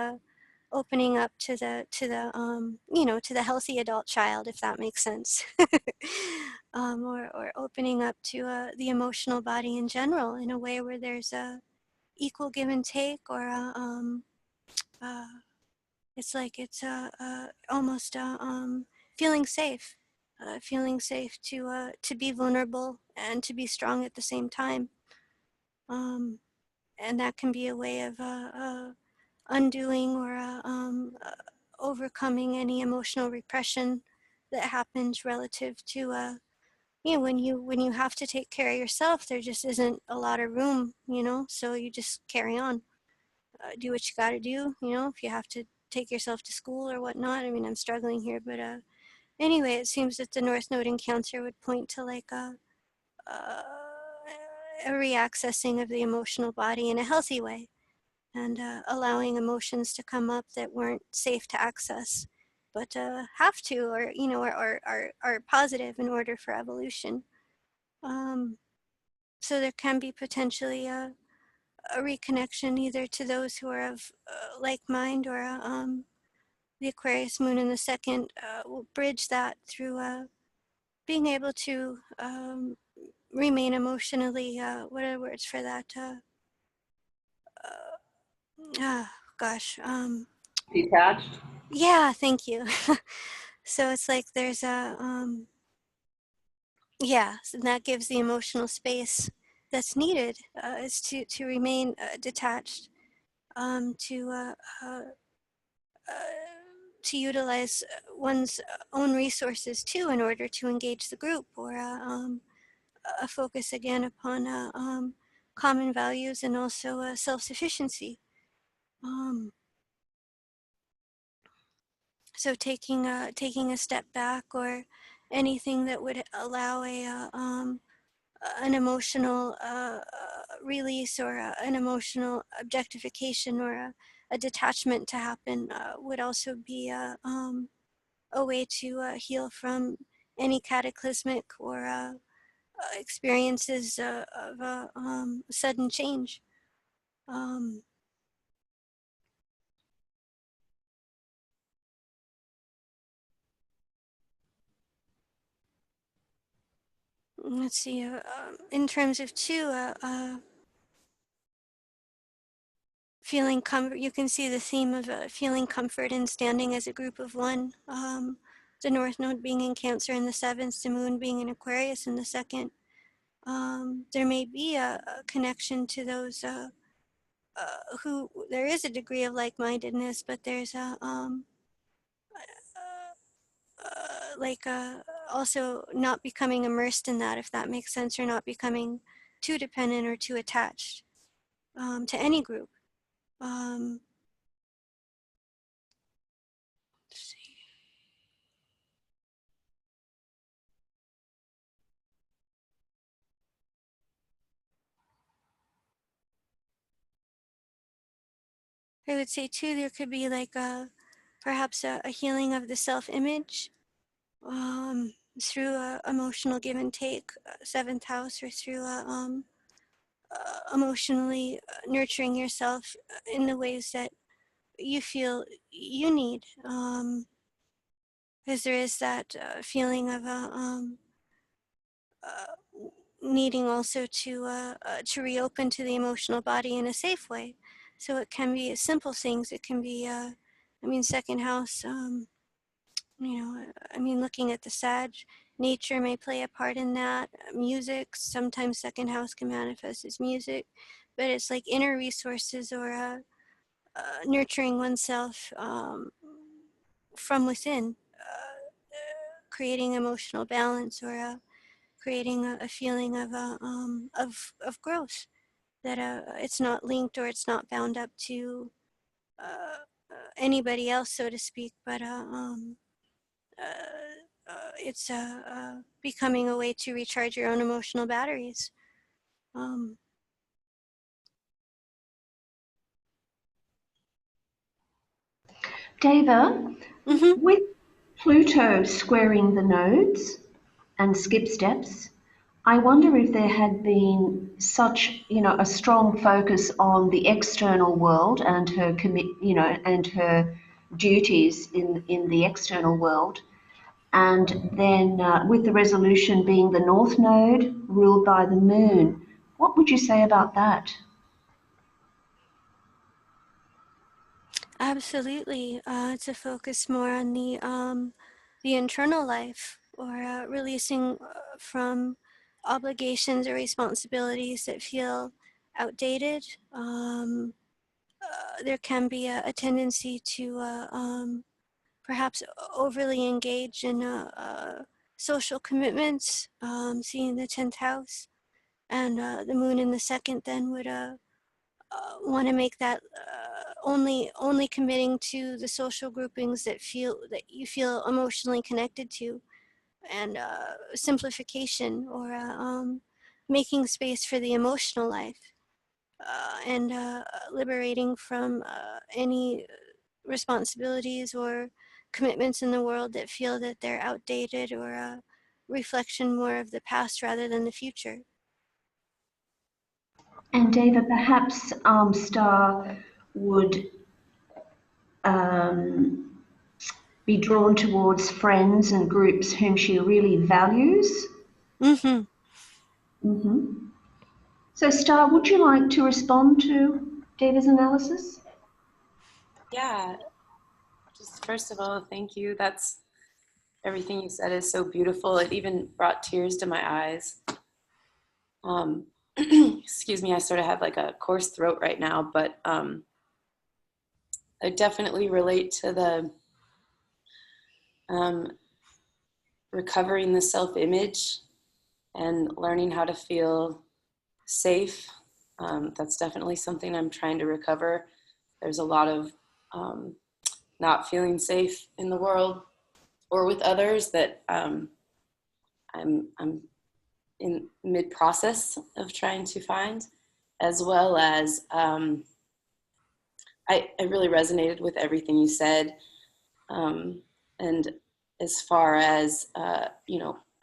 opening up to the to the healthy adult child, if that makes sense. Or opening up to the emotional body in general in a way where there's a equal give and take, or it's like it's almost feeling safe to be vulnerable and to be strong at the same time. And that can be a way of undoing or overcoming any emotional repression that happens relative to when you have to take care of yourself. There just isn't a lot of room, so you just carry on, do what you got to do, if you have to take yourself to school or whatnot. I mean, I'm struggling here, but anyway, it seems that the North Node in Cancer would point to like a reaccessing of the emotional body in a healthy way, and allowing emotions to come up that weren't safe to access, but have to, or are positive in order for evolution. So there can be potentially a reconnection either to those who are of like mind, or the Aquarius moon in the second will bridge that through being able to remain emotionally, what are the words for that? Gosh. Detached. Yeah, thank you. So it's like there's yeah, so that gives the emotional space that's needed, is to remain detached, to to utilize one's own resources too in order to engage the group, or a focus again upon common values, and also self-sufficiency. So taking a step back, or anything that would allow an emotional release, or an emotional objectification, or a detachment to happen, would also be a way to heal from any cataclysmic or experiences of sudden change. Let's see, in terms of two, feeling comfort, you can see the theme of feeling comfort in standing as a group of one. The North Node being in Cancer in the seventh, the Moon being in Aquarius in the second. There may be a connection to those who, there is a degree of like-mindedness, but there's a like also not becoming immersed in that, if that makes sense, or not becoming too dependent or too attached to any group. Let's see. I would say too, there could be like perhaps a healing of the self-image through emotional give and take, seventh house, or through emotionally nurturing yourself in the ways that you feel you need, because there is that feeling of needing also to reopen to the emotional body in a safe way. So it can be simple things. It can be, I mean, second house, I mean, looking at the Sag, nature may play a part in that. Music, sometimes second house can manifest as music, but it's like inner resources, or nurturing oneself from within, creating emotional balance, or creating a feeling of growth, that it's not linked, or it's not bound up to anybody else, so to speak, but it's becoming a way to recharge your own emotional batteries. Deva, Mm-hmm. with Pluto squaring the nodes and skip steps, I wonder if there had been such, a strong focus on the external world and her and her duties in the external world, and then with the resolution being the North Node ruled by the Moon. What would you say about that? Absolutely. To focus more on the internal life, or releasing from obligations or responsibilities that feel outdated. There can be a tendency to perhaps overly engage in social commitments, seeing the 10th house, and the moon in the second then would want to make that only committing to the social groupings that you feel emotionally connected to, and simplification, or making space for the emotional life, and liberating from any responsibilities or commitments in the world that feel that they're outdated, or a reflection more of the past rather than the future. And David, perhaps Star would um, be drawn towards friends and groups whom she really values. Mm-hmm. Mm-hmm. So, Star, would you like to respond to David's analysis? Yeah, just first of all, thank you. That's everything you said is so beautiful. It even brought tears to my eyes. Excuse me, I sort of have like a coarse throat right now, but I definitely relate to the recovering the self-image and learning how to feel safe. That's definitely something I'm trying to recover. There's a lot of not feeling safe in the world or with others that I'm in mid-process of trying to find, as well as I really resonated with everything you said. And as far as,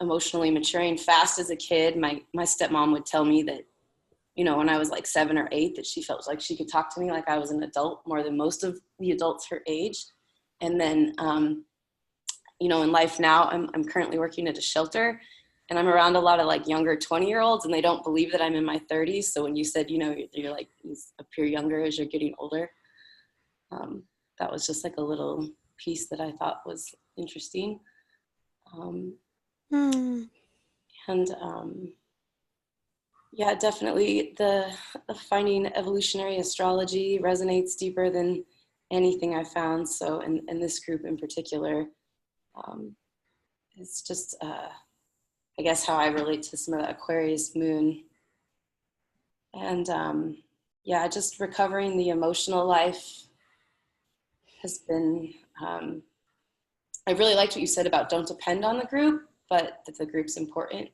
emotionally maturing fast as a kid, my stepmom would tell me that, when I was like 7 or 8, that she felt like she could talk to me like I was an adult more than most of the adults her age. And then, in life now, I'm currently working at a shelter, and I'm around a lot of like younger 20-year-olds, and they don't believe that I'm in my 30s. So when you said, you're like, you appear younger as you're getting older, that was just like a little piece that I thought was interesting. And yeah, definitely the finding evolutionary astrology resonates deeper than anything I found. So, in this group in particular, it's just, I guess, how I relate to some of the Aquarius moon. And yeah, just recovering the emotional life has been, I really liked what you said about don't depend on the group, but that the group's important.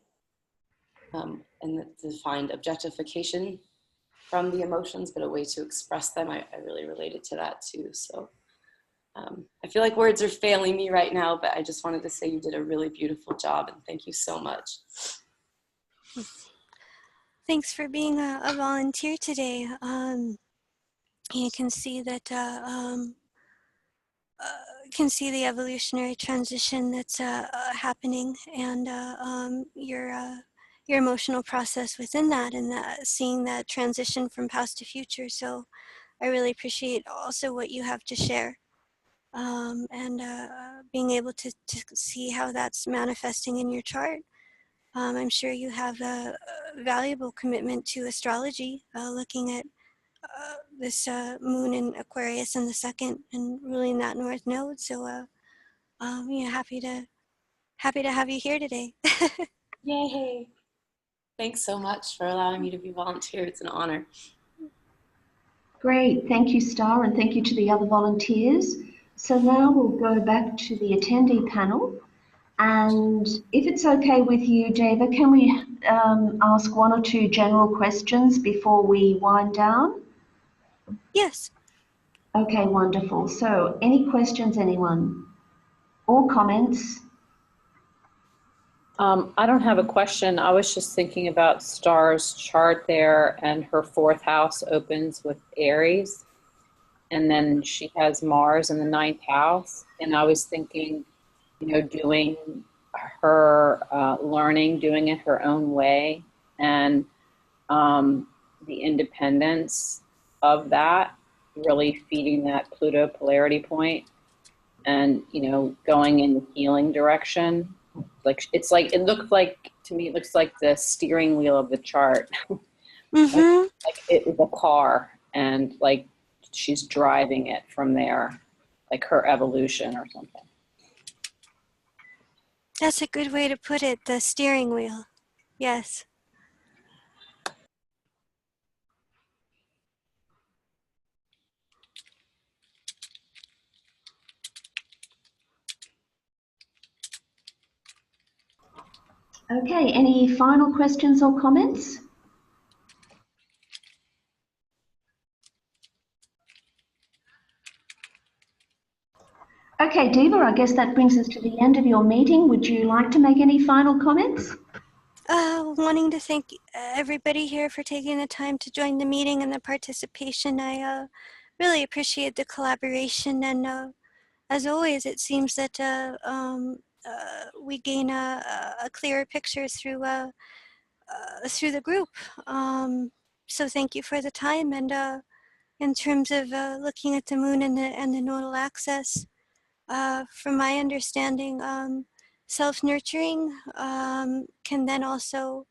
And that to find objectification from the emotions, but a way to express them. I really related to that too. So I feel like words are failing me right now, but I just wanted to say you did a really beautiful job, and thank you so much. Thanks for being a volunteer today. You can see that can see the evolutionary transition that's happening, and your emotional process within that, and seeing that transition from past to future. So I really appreciate also what you have to share, and being able to see how that's manifesting in your chart. I'm sure you have a valuable commitment to astrology, looking at this moon in Aquarius in the second and ruling that north node. So happy to have you here today. Yay! Thanks so much for allowing me to be volunteer. It's an honor. Great, thank you, Star, and thank you to the other volunteers. So now we'll go back to the attendee panel. And if it's okay with you, Deva, can we ask 1 or 2 general questions before we wind down? Yes. Okay, wonderful. So any questions, anyone? Or comments? I don't have a question. I was just thinking about Star's chart there, and her fourth house opens with Aries, and then she has Mars in the ninth house. And I was thinking, doing her learning, doing it her own way, and the independence of that, really feeding that Pluto polarity point, and going in the healing direction. Like it looked like to me, it looks like the steering wheel of the chart. Mm-hmm. Like it was a car, and like she's driving it from there, like her evolution or something. That's a good way to put it, the steering wheel. Yes. Okay, any final questions or comments? Okay, Deva, I guess that brings us to the end of your meeting. Would you like to make any final comments? Wanting to thank everybody here for taking the time to join the meeting and the participation. I really appreciate the collaboration, and as always, it seems that we gain a clearer picture through the group. So thank you for the time. And in terms of looking at the moon and the nodal axis, from my understanding, self-nurturing can then also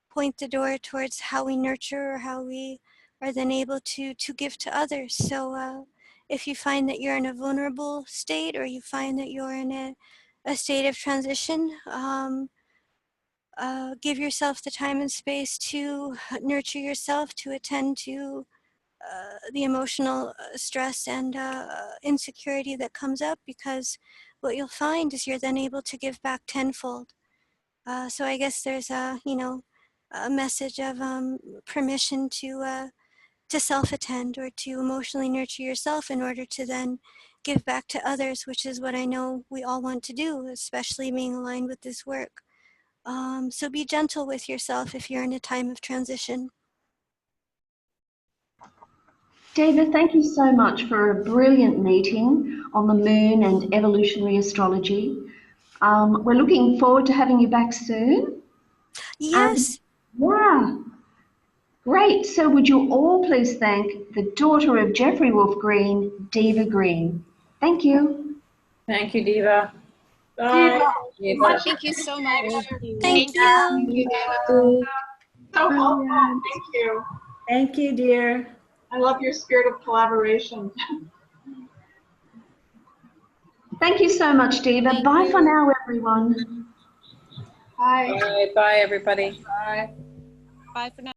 point the door towards how we nurture or how we are then able to give to others. So if you find that you're in a vulnerable state, or you find that you're in a state of transition, give yourself the time and space to nurture yourself, to attend to the emotional stress and insecurity that comes up, because what you'll find is you're then able to give back tenfold. So I guess there's a message of permission to self-attend, or to emotionally nurture yourself in order to then give back to others, which is what I know we all want to do, especially being aligned with this work. So be gentle with yourself if you're in a time of transition. Deva, thank you so much for a brilliant meeting on the moon and evolutionary astrology. We're looking forward to having you back soon. Yes. Yeah, great. So would you all please thank the daughter of Jeffrey Wolf Green, Deva Green. Thank you. Thank you, Deva. Deva, Deva. much Thank you so much. Thank you. Thank you, Deva. so helpful. Brilliant. Thank you. Thank you, dear. I love your spirit of collaboration. Thank you so much, Deva. Thank Bye you. for now, everyone. Bye. Bye, everybody. Bye. Bye for now.